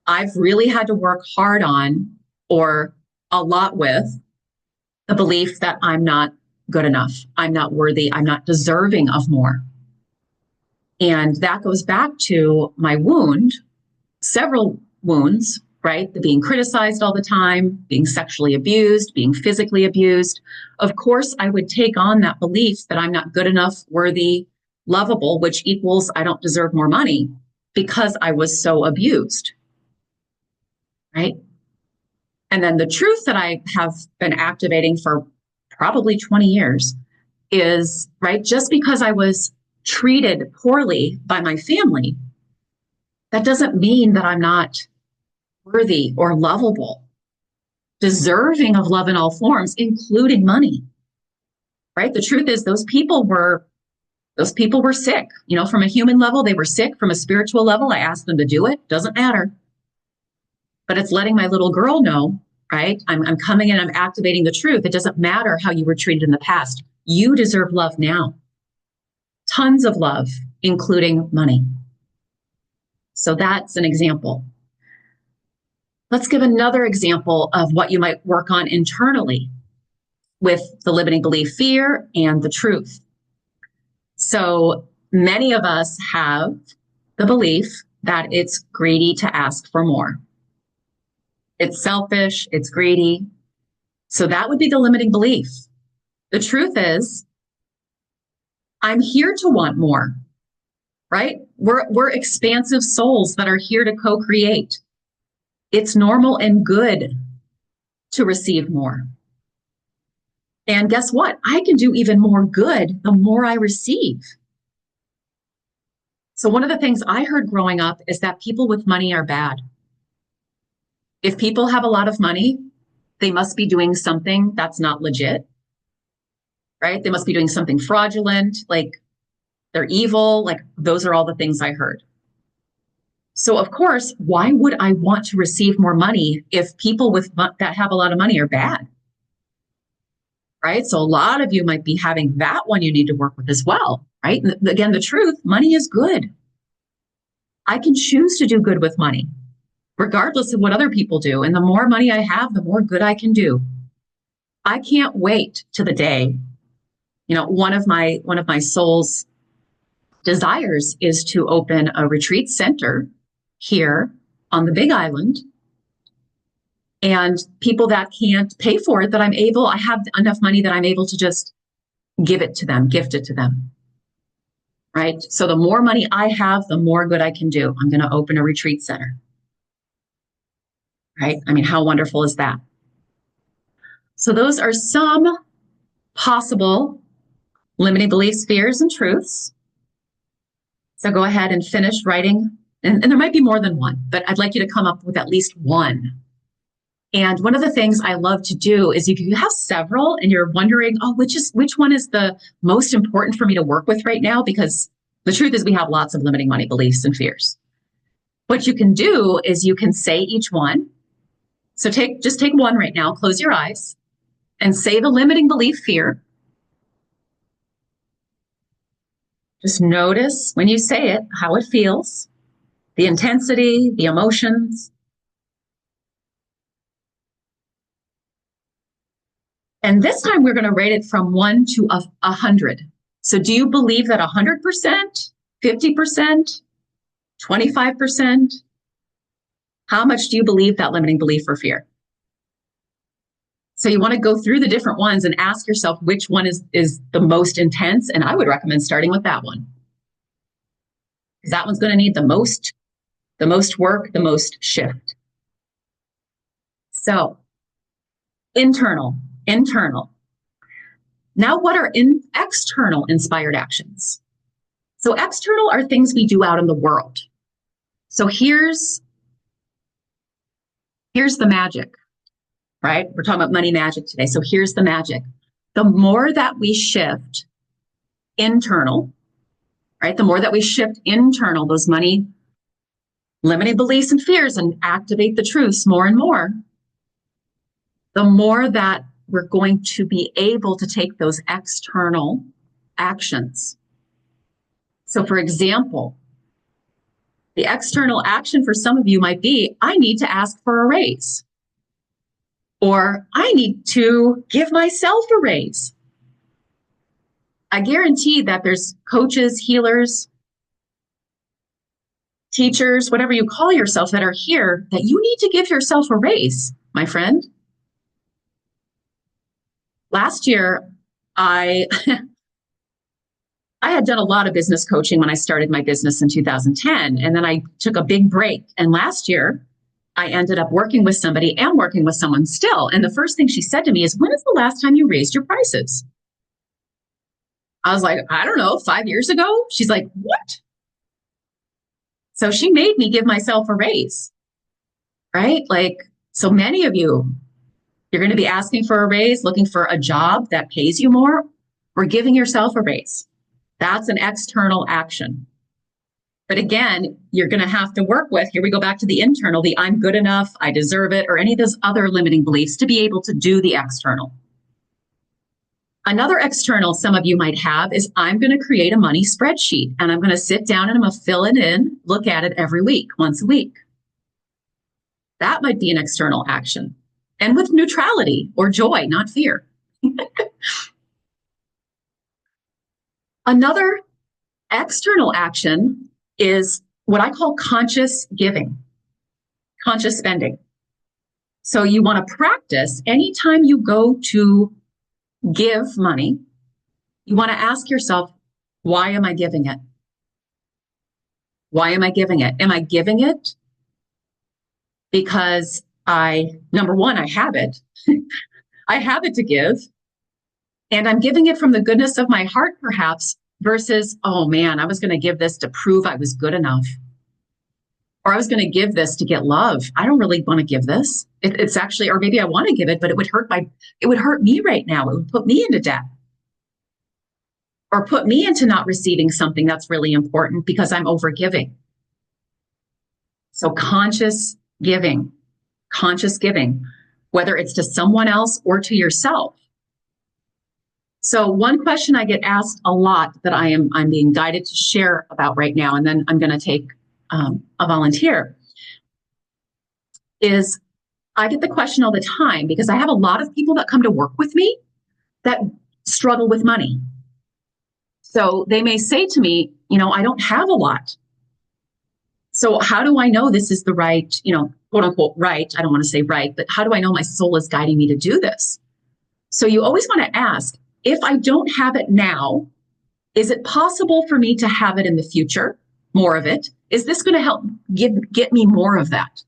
I've really had to work hard on, or a lot with, the belief that I'm not good enough. I'm not worthy. I'm not deserving of more. And that goes back to my wound, several wounds, right? The being criticized all the time, being sexually abused, being physically abused. Of course, I would take on that belief that I'm not good enough, worthy, lovable, which equals I don't deserve more money because I was so abused, right? And then the truth that I have been activating for probably 20 years is, right, just because I was treated poorly by my family, that doesn't mean that I'm not worthy or lovable, deserving of love in all forms, including money, right? The truth is those people were sick. You know, from a human level, they were sick. From a spiritual level, I asked them to do it. Doesn't matter. But it's letting my little girl know, right? I'm coming in, I'm activating the truth. It doesn't matter how you were treated in the past. You deserve love now. Tons of love, including money. So that's an example. Let's give another example of what you might work on internally with the limiting belief, fear, and the truth. So many of us have the belief that it's greedy to ask for more. It's selfish, it's greedy. So that would be the limiting belief. The truth is, I'm here to want more, right? We're expansive souls that are here to co-create. It's normal and good to receive more. And guess what? I can do even more good the more I receive. So one of the things I heard growing up is that people with money are bad. If people have a lot of money, they must be doing something that's not legit, right? They must be doing something fraudulent, like they're evil, like those are all the things I heard. So of course, why would I want to receive more money if people that have a lot of money are bad? Right? So a lot of you might be having that one you need to work with as well, right? And again, the truth, money is good. I can choose to do good with money, regardless of what other people do. And the more money I have, the more good I can do. I can't wait to the day, you know, one of my soul's desires is to open a retreat center here on the Big Island. And people that can't pay for it, I have enough money that I'm able to just give it to them, gift it to them, right? So the more money I have, the more good I can do. I'm going to open a retreat center, right? I mean, how wonderful is that? So those are some possible limiting beliefs, fears, and truths. So go ahead and finish writing. And there might be more than one, but I'd like you to come up with at least one. And one of the things I love to do is if you have several and you're wondering, oh, which one is the most important for me to work with right now? Because the truth is we have lots of limiting money beliefs and fears. What you can do is you can say each one. So just take one right now, close your eyes and say the limiting belief, fear. Just notice when you say it, how it feels, the intensity, the emotions. And this time we're going to rate it from 1 to 100. So do you believe that 100%, 50%, 25%? How much do you believe that limiting belief or fear? So you want to go through the different ones and ask yourself which one is the most intense. And I would recommend starting with that one, because that one's going to need the most work, the most shift. So internal. Now, what are external inspired actions? So external are things we do out in the world. So here's the magic, right? We're talking about money magic today. So here's the magic. The more that we shift internal, right? The more that we shift internal, those money limiting beliefs and fears and activate the truths more and more, the more that we're going to be able to take those external actions. So, for example, the external action for some of you might be, I need to ask for a raise, or I need to give myself a raise. I guarantee that there's coaches, healers, teachers, whatever you call yourself, that are here, that you need to give yourself a raise, my friend. Last year, I had done a lot of business coaching when I started my business in 2010, and then I took a big break. And last year, I ended up working with somebody and working with someone still. And the first thing she said to me is, when is the last time you raised your prices? I was like, I don't know, 5 years ago? She's like, what? So she made me give myself a raise, right? Like, so many of you, you're going to be asking for a raise, looking for a job that pays you more, or giving yourself a raise. That's an external action. But again, you're going to have to work with, here we go back to the internal, the I'm good enough, I deserve it, or any of those other limiting beliefs to be able to do the external. Another external some of you might have is, I'm going to create a money spreadsheet, and I'm going to sit down and I'm going to fill it in, look at it every week, once a week. That might be an external action. And with neutrality or joy, not fear. Another external action is what I call conscious giving, conscious spending. So you want to practice anytime you go to give money, you want to ask yourself, why am I giving it? Why am I giving it? Am I giving it because number one, I have it. I have it to give. And I'm giving it from the goodness of my heart, perhaps, versus, oh man, I was going to give this to prove I was good enough. Or I was going to give this to get love. I don't really want to give this. It's actually, or maybe I want to give it, but it would hurt me right now. It would put me into debt. Or put me into not receiving something that's really important because I'm overgiving. So conscious giving, whether it's to someone else or to yourself. So one question I get asked a lot that I'm being guided to share about right now, and then I'm going to take a volunteer, is I get the question all the time because I have a lot of people that come to work with me that struggle with money. So they may say to me, I don't have a lot. So how do I know this is the right, quote unquote, right? I don't want to say right, but how do I know my soul is guiding me to do this? So you always want to ask, if I don't have it now, is it possible for me to have it in the future? More of it? Is this going to help get me more of that?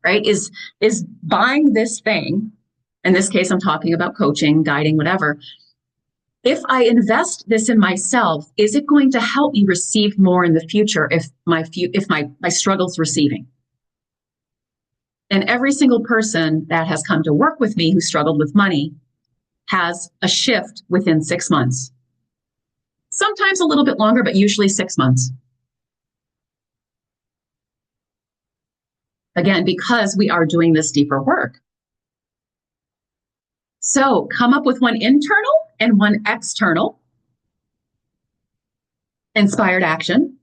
Right? Is buying this thing, in this case, I'm talking about coaching, guiding, whatever. If I invest this in myself, is it going to help me receive more in the future if my struggle's receiving? And every single person that has come to work with me who struggled with money has a shift within 6 months. Sometimes a little bit longer, but usually 6 months. Again, because we are doing this deeper work. So come up with one internal and one external inspired action.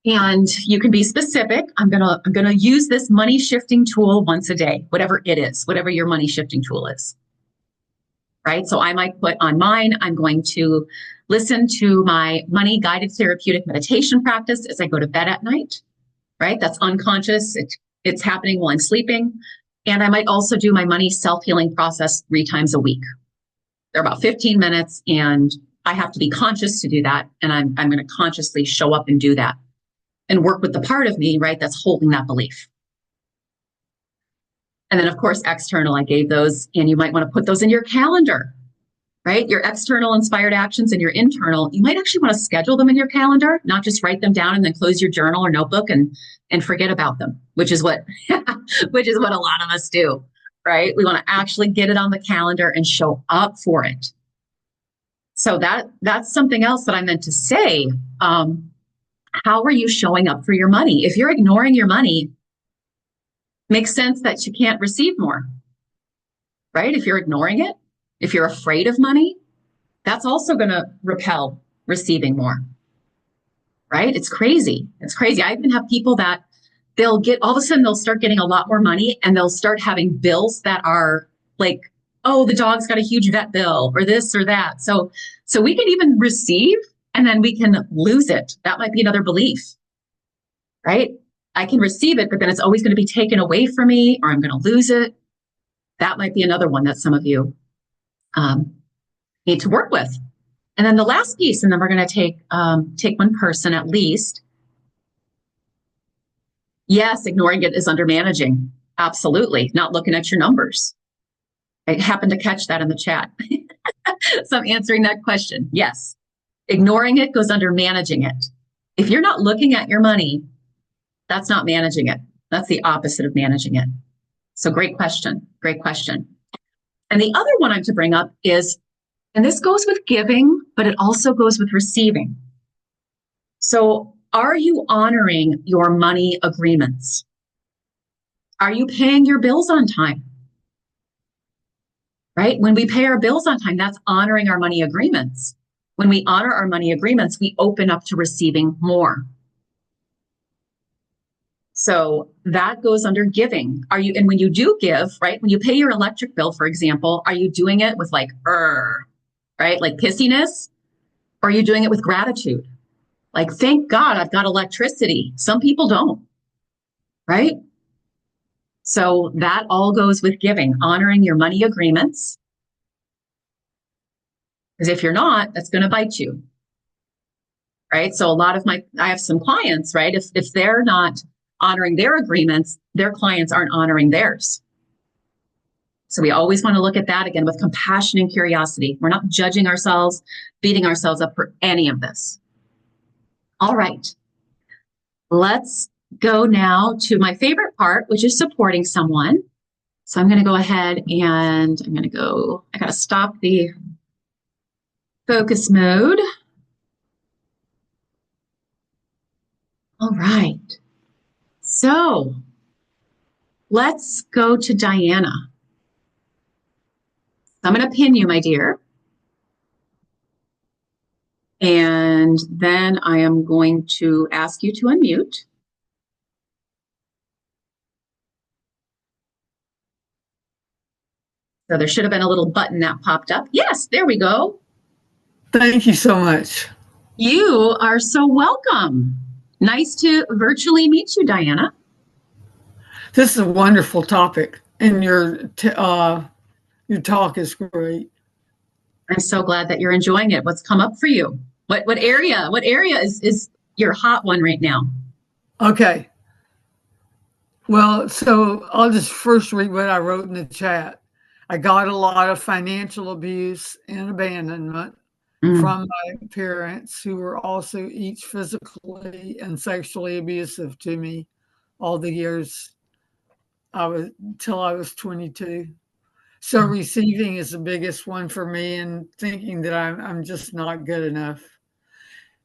And you can be specific. I'm gonna use this money shifting tool once a day, whatever it is, whatever your money shifting tool is. Right? So I might put on mine, I'm going to listen to my money guided therapeutic meditation practice as I go to bed at night. Right? That's unconscious. It's happening while I'm sleeping. And I might also do my money self-healing process 3 times a week. They're about 15 minutes, and I have to be conscious to do that. And I'm going to consciously show up and do that and work with the part of me, right, that's holding that belief. And then, of course, external, I gave those, and you might want to put those in your calendar, right? Your external inspired actions and your internal, you might actually want to schedule them in your calendar, not just write them down and then close your journal or notebook and forget about them, which is what a lot of us do, right? We want to actually get it on the calendar and show up for it. So that's something else that I meant to say. how are you showing up for your money? If you're ignoring your money, makes sense that you can't receive more, right? If you're ignoring it, if you're afraid of money, that's also going to repel receiving more, right? It's crazy. It's crazy. I even have people that they'll get, all of a sudden they'll start getting a lot more money and they'll start having bills that are like, oh, the dog's got a huge vet bill or this or that. So we can even receive and then we can lose it. That might be another belief, right? I can receive it, but then it's always going to be taken away from me or I'm going to lose it. That might be another one that some of you need to work with. And then the last piece, and then we're going to take one person at least. Yes, ignoring it is under managing. Absolutely. Not looking at your numbers. I happened to catch that in the chat. So I'm answering that question. Yes. Ignoring it goes under managing it. If you're not looking at your money, that's not managing it. That's the opposite of managing it. So great question. Great question. And the other one I'm to bring up is, and this goes with giving, but it also goes with receiving. So are you honoring your money agreements? Are you paying your bills on time? Right? When we pay our bills on time, that's honoring our money agreements. When we honor our money agreements, we open up to receiving more. So that goes under giving. And when you do give, right? When you pay your electric bill, for example, are you doing it with like, right? Like pissiness? Or are you doing it with gratitude? Like, thank God I've got electricity. Some people don't, right? So that all goes with giving, honoring your money agreements. Because if you're not, that's going to bite you, right? So I have some clients, right? If they're not honoring their agreements, their clients aren't honoring theirs. So we always want to look at that again with compassion and curiosity. We're not judging ourselves, beating ourselves up for any of this. All right. Let's go now to my favorite part, which is supporting someone. So I'm going to go ahead and I got to stop the focus mode. All right. So let's go to Diana. I'm going to pin you, my dear. And then I am going to ask you to unmute. So there should have been a little button that popped up. Yes, there we go. Thank you so much. You are so welcome. Nice to virtually meet you, Diana. This is a wonderful topic, and your talk is great. I'm so glad that you're enjoying it. What's come up for you? What area? What area is your hot one right now? Okay. Well, so I'll just first read what I wrote in the chat. I got a lot of financial abuse and abandonment from my parents, who were also each physically and sexually abusive to me all the years till I was 22. So receiving is the biggest one for me, and thinking that I'm just not good enough.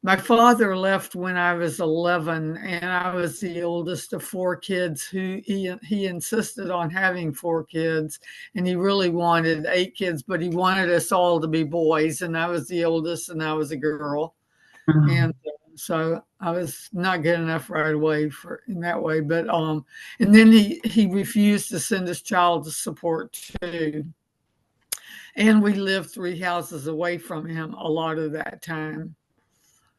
My father left when I was 11, and I was the oldest of four kids. He insisted on having four kids, and he really wanted 8 kids, but he wanted us all to be boys, and I was the oldest, and I was a girl. And so I was not good enough right away in that way. But and then he refused to send his child to support too. And we lived 3 houses away from him a lot of that time,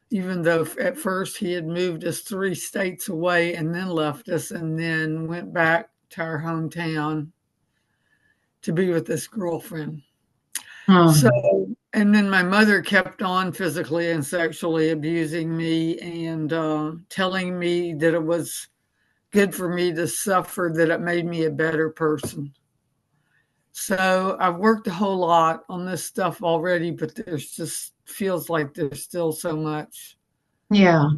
even though at first he had moved us 3 states away and then left us and then went back to our hometown to be with this girlfriend. So, and then my mother kept on physically and sexually abusing me and telling me that it was good for me to suffer, that it made me a better person. So I've worked a whole lot on this stuff already, but there's just feels like there's still so much. Yeah.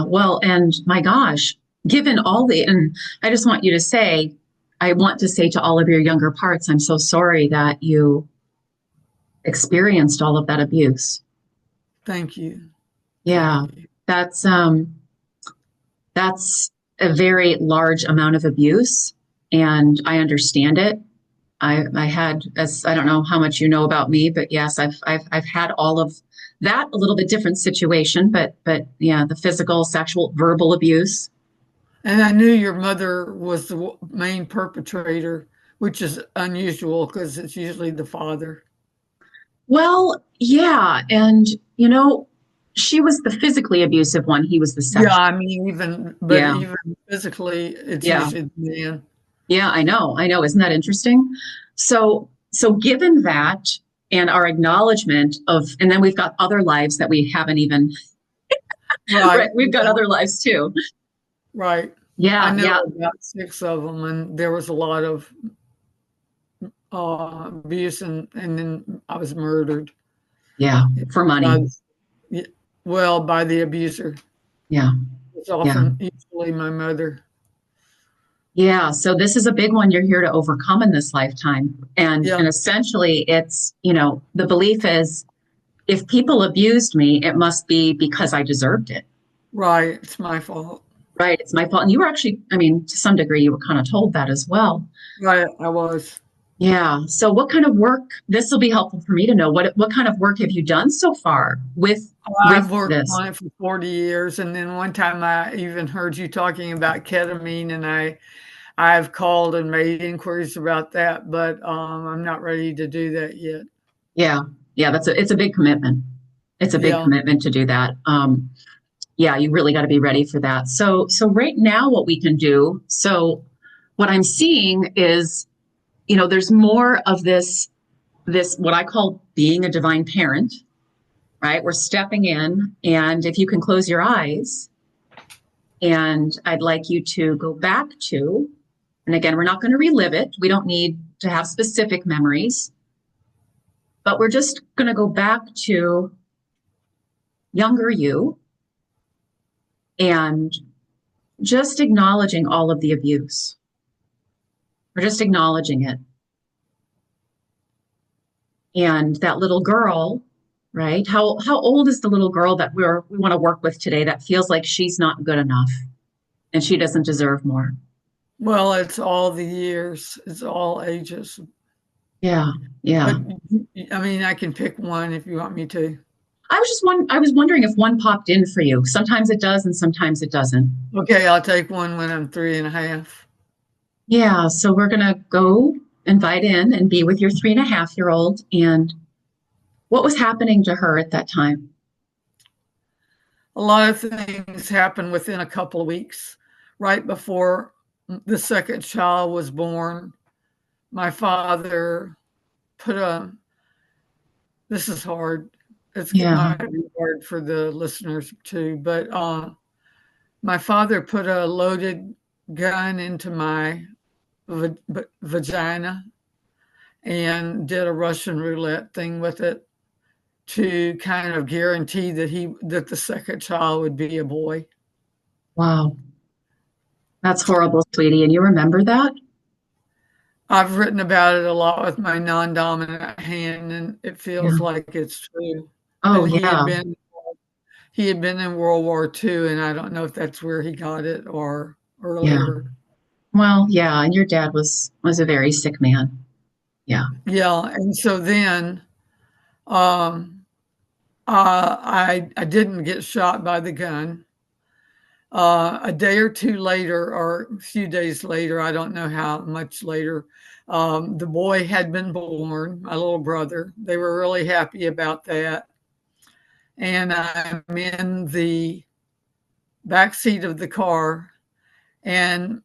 Well, and my gosh, given and I just want you to say, I want to say to all of your younger parts, I'm so sorry that you experienced all of that abuse. Thank you. Yeah. That's That's a very large amount of abuse, and I understand it. I had, as I don't know how much you know about me, but yes, I've had all of that. A little bit different situation, but yeah, the physical, sexual, verbal abuse. And I knew your mother was the main perpetrator, which is unusual because it's usually the father. Well, yeah, and you know, she was the physically abusive one. He was the Yeah, sexual. I mean, Yeah, even physically, it's yeah, usually the man. yeah. I know. Isn't that interesting? So given that, and our acknowledgement of, and then we've got other lives that we haven't even. Right, Right, we've got other lives too. right. I Yeah, know yeah, about 6 of them, and there was a lot of, abuse, and then I was murdered yeah. For by money. the well, by the abuser. Yeah, It's yeah. often usually my mother. Yeah, so this is a big one you're here to overcome in this lifetime. Yeah, And essentially it's, the belief is if people abused me, it must be because I deserved it. right, it's my fault. Right? It's my fault. And you were actually, I mean, to some degree you were kind of told that as well. Right, I was. Yeah. So what kind of work, this will be helpful for me to know. What kind of work have you done so far with I've worked this? on it for 40 years, and then one time I even heard you talking about ketamine, and I've called and made inquiries about that, but, I'm not ready to do that yet. Yeah. Yeah, it's a big commitment. It's a big Yeah, commitment to do that. Yeah, you really got to be ready for that. So right now what we can do, so what I'm seeing is, there's more of this what I call being a divine parent, right? We're stepping in, and if you can close your eyes, and I'd like you to go back to, and again, we're not going to relive it. We don't need to have specific memories, but we're just going to go back to younger you and just acknowledging all of the abuse. We're just acknowledging it. And that little girl, right? How old is the little girl that we want to work with today that feels like she's not good enough and she doesn't deserve more? well, it's all the years, it's all ages, Yeah, yeah. but, I mean, I can pick one if you want me to. I was wondering if one popped in for you. Sometimes it does and sometimes it doesn't. Okay, I'll take one when I'm 3.5. Yeah, so we're gonna go invite in and be with your 3.5 year old. And what was happening to her at that time? A lot of things happened within a couple of weeks. Right before the second child was born, my father put a this is hard. It Yeah, might be hard for the listeners too, but my father put a loaded gun into my vagina and did a Russian roulette thing with it to kind of guarantee that the second child would be a boy. wow. That's horrible, sweetie. And you remember that? I've written about it a lot with my non-dominant hand, and it Yeah. feels like it's true. Oh, And yeah. he had been in World War II, and I don't know if that's where he got it or Yeah. earlier. Well, yeah. And your dad was a very sick man. Yeah. Yeah, and so then um, I didn't get shot by the gun. A day or two later, or a few days later, I don't know how much later, the boy had been born, my little brother. They were really happy about that. And I'm in the back seat of the car, and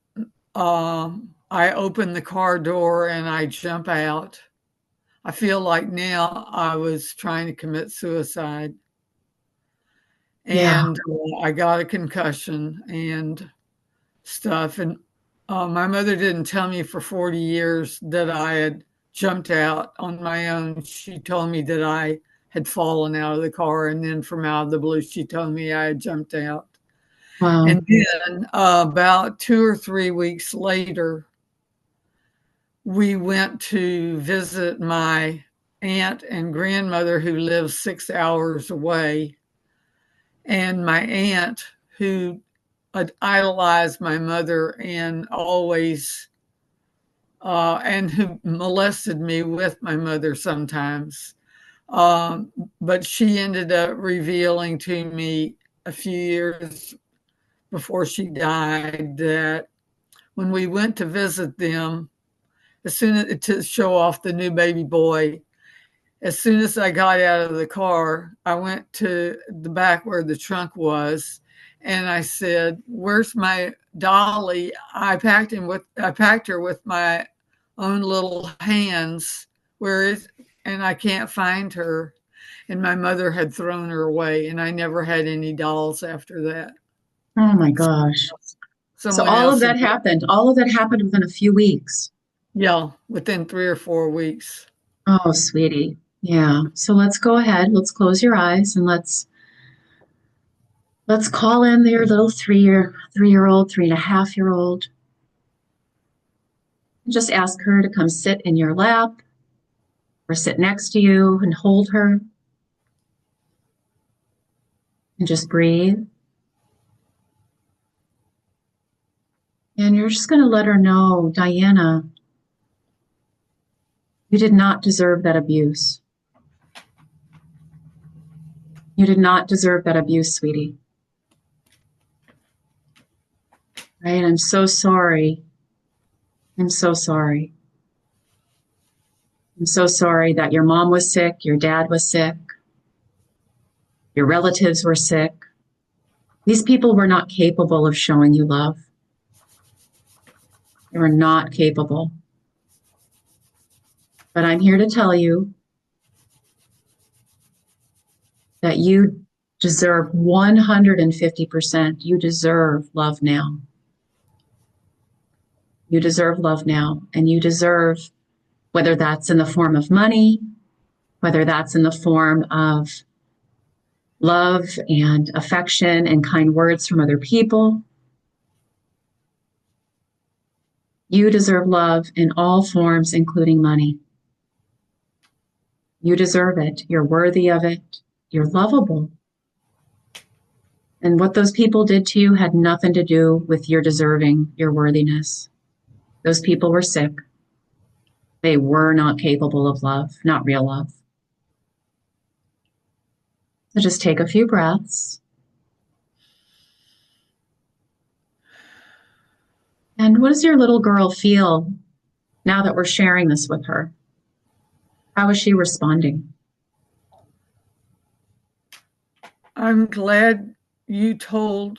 I open the car door and I jump out. I feel like now I was trying to commit suicide, Yeah. and I got a concussion and stuff. And my mother didn't tell me for 40 years that I had jumped out on my own. She told me that I had fallen out of the car, and then from out of the blue, she told me I had jumped out. Wow. And then about 2 or 3 weeks later, we went to visit my aunt and grandmother who lives 6 hours away. And my aunt, who idolized my mother and always and who molested me with my mother sometimes. But she ended up revealing to me a few years before she died that when we went to visit them, as soon as to show off the new baby boy, as soon as I got out of the car, I went to the back where the trunk was, and I said, "Where's my dolly?" I packed her with my own little hands. Where is? And I can't find her. And my mother had thrown her away, and I never had any dolls after that. Oh my gosh. So Someone all of else that had, happened. All of that happened within a few weeks. yeah, within 3 or 4 weeks. Oh, sweetie. Yeah. So let's go ahead. Let's close your eyes and let's call in your little three-year-old, 3.5-year-old. Just ask her to come sit in your lap or sit next to you and hold her. And just breathe. And you're just going to let her know, Diana, you did not deserve that abuse. You did not deserve that abuse, sweetie. Right? I'm so sorry. I'm so sorry. I'm so sorry that your mom was sick, your dad was sick, your relatives were sick. These people were not capable of showing you love. They were not capable. But I'm here to tell you that you deserve 150%. You deserve love now. You deserve love now, and you deserve, whether that's in the form of money, whether that's in the form of love and affection and kind words from other people. You deserve love in all forms, including money. You deserve it. You're worthy of it. You're lovable. And what those people did to you had nothing to do with your deserving, your worthiness. Those people were sick. They were not capable of love, not real love. So just take a few breaths. And what does your little girl feel now that we're sharing this with her? How is she responding? I'm glad you told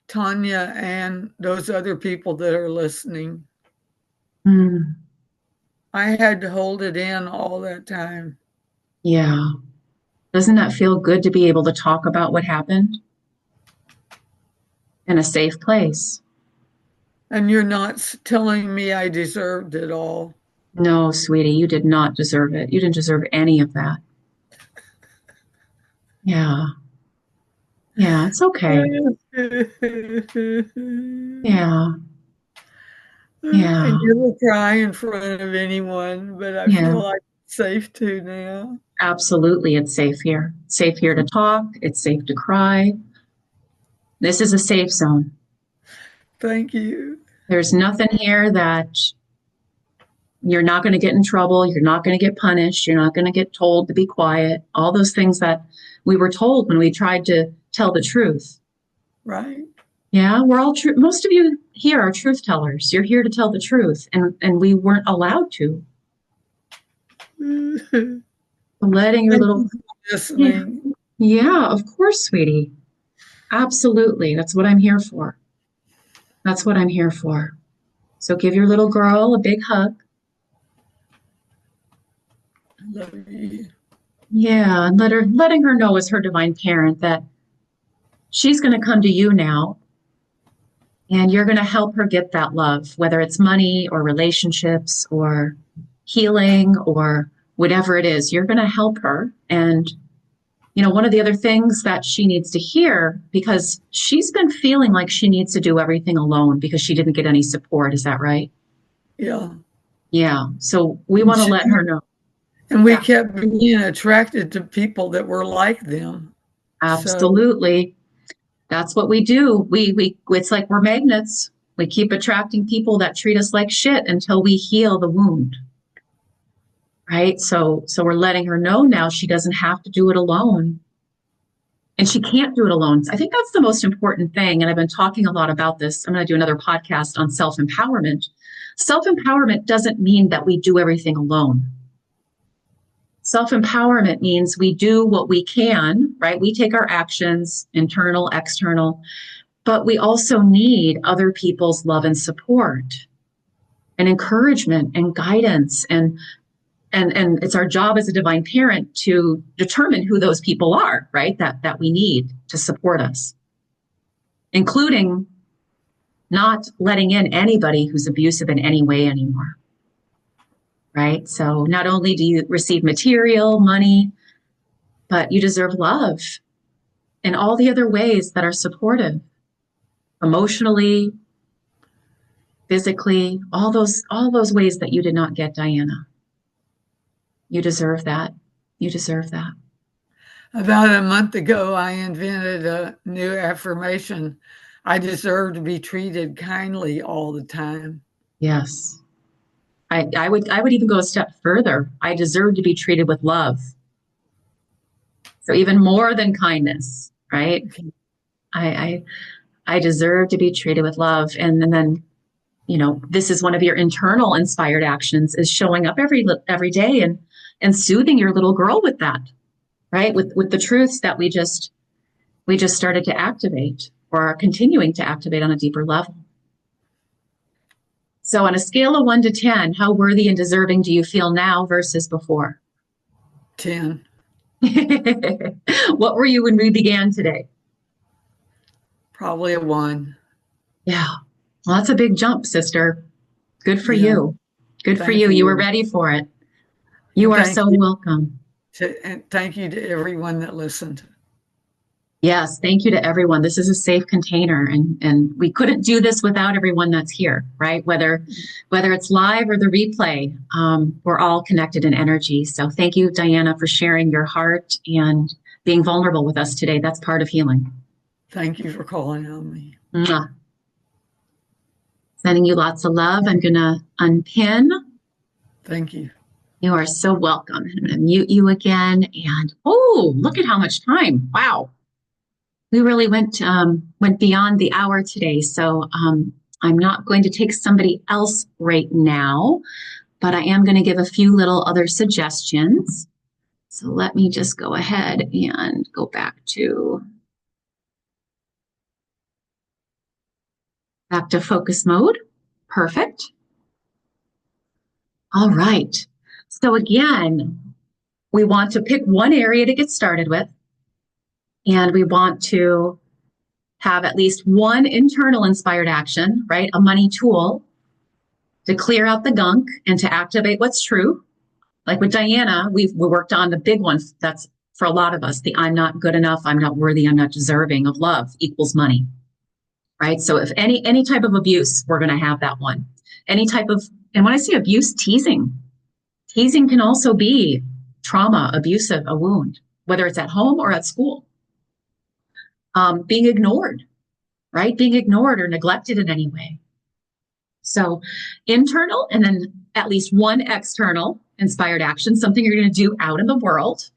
Tanya and those other people that are listening. Mm, I had to hold it in all that time. yeah. Doesn't that feel good to be able to talk about what happened in a safe place? And you're not telling me I deserved it all. No, sweetie, you did not deserve it. You didn't deserve any of that. Yeah. Yeah, it's okay. Yeah. I Yeah. never cry in front of anyone, but I Yeah. feel like it's safe to now. Absolutely. It's safe here. It's safe here to talk. It's safe to cry. This is a safe zone. Thank you. There's nothing here that you're not going to get in trouble. You're not going to get punished. You're not going to get told to be quiet. All those things that we were told when we tried to tell the truth. Right. Yeah, we're all true. Most of you here are truth tellers. You're here to tell the truth, and we weren't allowed to. Letting your Thank little you for listening. yeah, of course, sweetie. Absolutely. That's what I'm here for. That's what I'm here for. So give your little girl a big hug. Love you. Yeah, and letting her know as her divine parent that she's going to come to you now and you're going to help her get that love, whether it's money or relationships or healing or whatever it is. You're going to help her. And one of the other things that she needs to hear, because she's been feeling like she needs to do everything alone because she didn't get any support. Is that right? Yeah. Yeah. So we And, want to let her know. and we Yeah, kept being attracted to people that were like them. So, absolutely. That's what we do. It's like we're magnets. We keep attracting people that treat us like shit until we heal the wound. Right? So we're letting her know now she doesn't have to do it alone. And she can't do it alone. I think that's the most important thing. And I've been talking a lot about this. I'm going to do another podcast on self-empowerment. Self-empowerment doesn't mean that we do everything alone. Self-empowerment means we do what we can, right? We take our actions, internal, external, but we also need other people's love and support and encouragement and guidance. And it's our job as a divine parent to determine who those people are, right? That we need to support us, including not letting in anybody who's abusive in any way anymore. Right? So not only do you receive material, money, but you deserve love in all the other ways that are supportive, emotionally, physically, all those ways that you did not get, Diana. You deserve that. You deserve that. About a month ago, I invented a new affirmation. I deserve to be treated kindly all the time. Yes. I would even go a step further. I deserve to be treated with love. So even more than kindness, right? I deserve to be treated with love. And then, this is one of your internal inspired actions, is showing up every day and soothing your little girl with that, right? With the truths that we just started to activate, or are continuing to activate on a deeper level. So on a scale of 1 to 10, how worthy and deserving do you feel now versus before? 10. What were you when we began today? Probably a 1. Yeah. Well, that's a big jump, sister. Good for you. Good for you. You were ready for it. You are so welcome. And thank you to everyone that listened. Yes, thank you to everyone. This is a safe container, and we couldn't do this without everyone that's here, right? Whether it's live or the replay, we're all connected in energy. So thank you, Diana, for sharing your heart and being vulnerable with us today. That's part of healing. Thank you for calling on me. Mwah. Sending you lots of love. I'm going to unpin. Thank you. You are so welcome. I'm going to mute you again. And look at how much time. Wow. We really went beyond the hour today. So I'm not going to take somebody else right now, but I am going to give a few little other suggestions. So let me just go ahead and go back to focus mode. Perfect. All right. So again, we want to pick one area to get started with. And we want to have at least one internal inspired action, right? A money tool to clear out the gunk and to activate what's true. Like with Diana, we worked on the big one. That's for a lot of us, the I'm not good enough, I'm not worthy, I'm not deserving of love equals money, right? So if any type of abuse, we're going to have that one. Any type of, and when I say abuse, teasing can also be trauma, abusive, a wound, whether it's at home or at school. Being ignored, right? Being ignored or neglected in any way. So internal, and then at least one external inspired action, something you're going to do out in the world.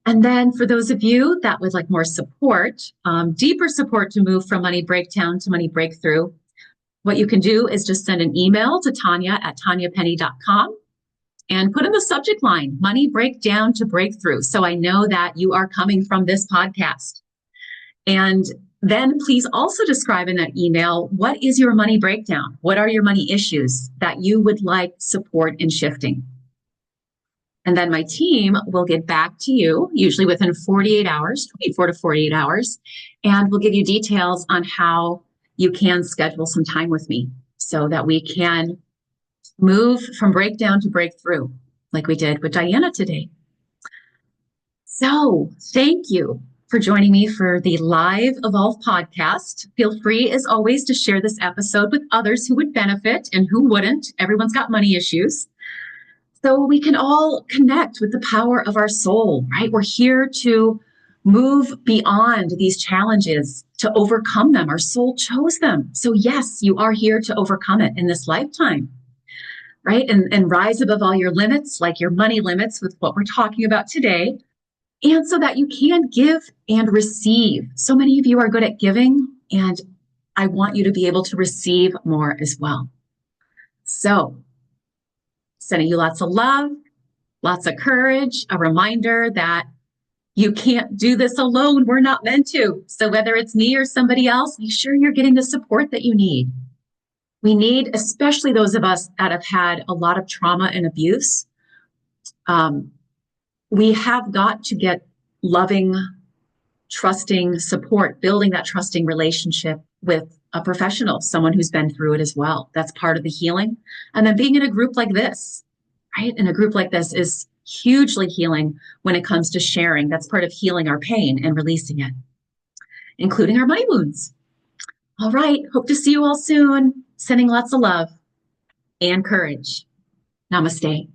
And then for those of you that would like more support, deeper support to move from money breakdown to money breakthrough, what you can do is just send an email to Tanya at tanyapenny.com and put in the subject line, money breakdown to breakthrough. So I know that you are coming from this podcast. And then please also describe in that email, what is your money breakdown? What are your money issues that you would like support in shifting? And then my team will get back to you, usually within 48 hours, 24 to 48 hours, and we'll give you details on how you can schedule some time with me so that we can move from breakdown to breakthrough, like we did with Diana today. So thank you for joining me for the live Evolve podcast. Feel free, as always, to share this episode with others who would benefit and who wouldn't. Everyone's got money issues. So we can all connect with the power of our soul, right? We're here to move beyond these challenges to overcome them. Our soul chose them. So yes, you are here to overcome it in this lifetime, right? And rise above all your limits, like your money limits with what we're talking about today. And so that you can give and receive. So many of you are good at giving, and I want you to be able to receive more as well. So sending you lots of love, lots of courage, a reminder that you can't do this alone. We're not meant to. So whether it's me or somebody else, make sure you're getting the support that you need. We need, especially those of us that have had a lot of trauma and abuse, we have got to get loving, trusting support, building that trusting relationship with a professional, someone who's been through it as well. That's part of the healing. And then being in a group like this, right? In a group like this is hugely healing when it comes to sharing. That's part of healing our pain and releasing it, including our money wounds. All right. Hope to see you all soon. Sending lots of love and courage. Namaste.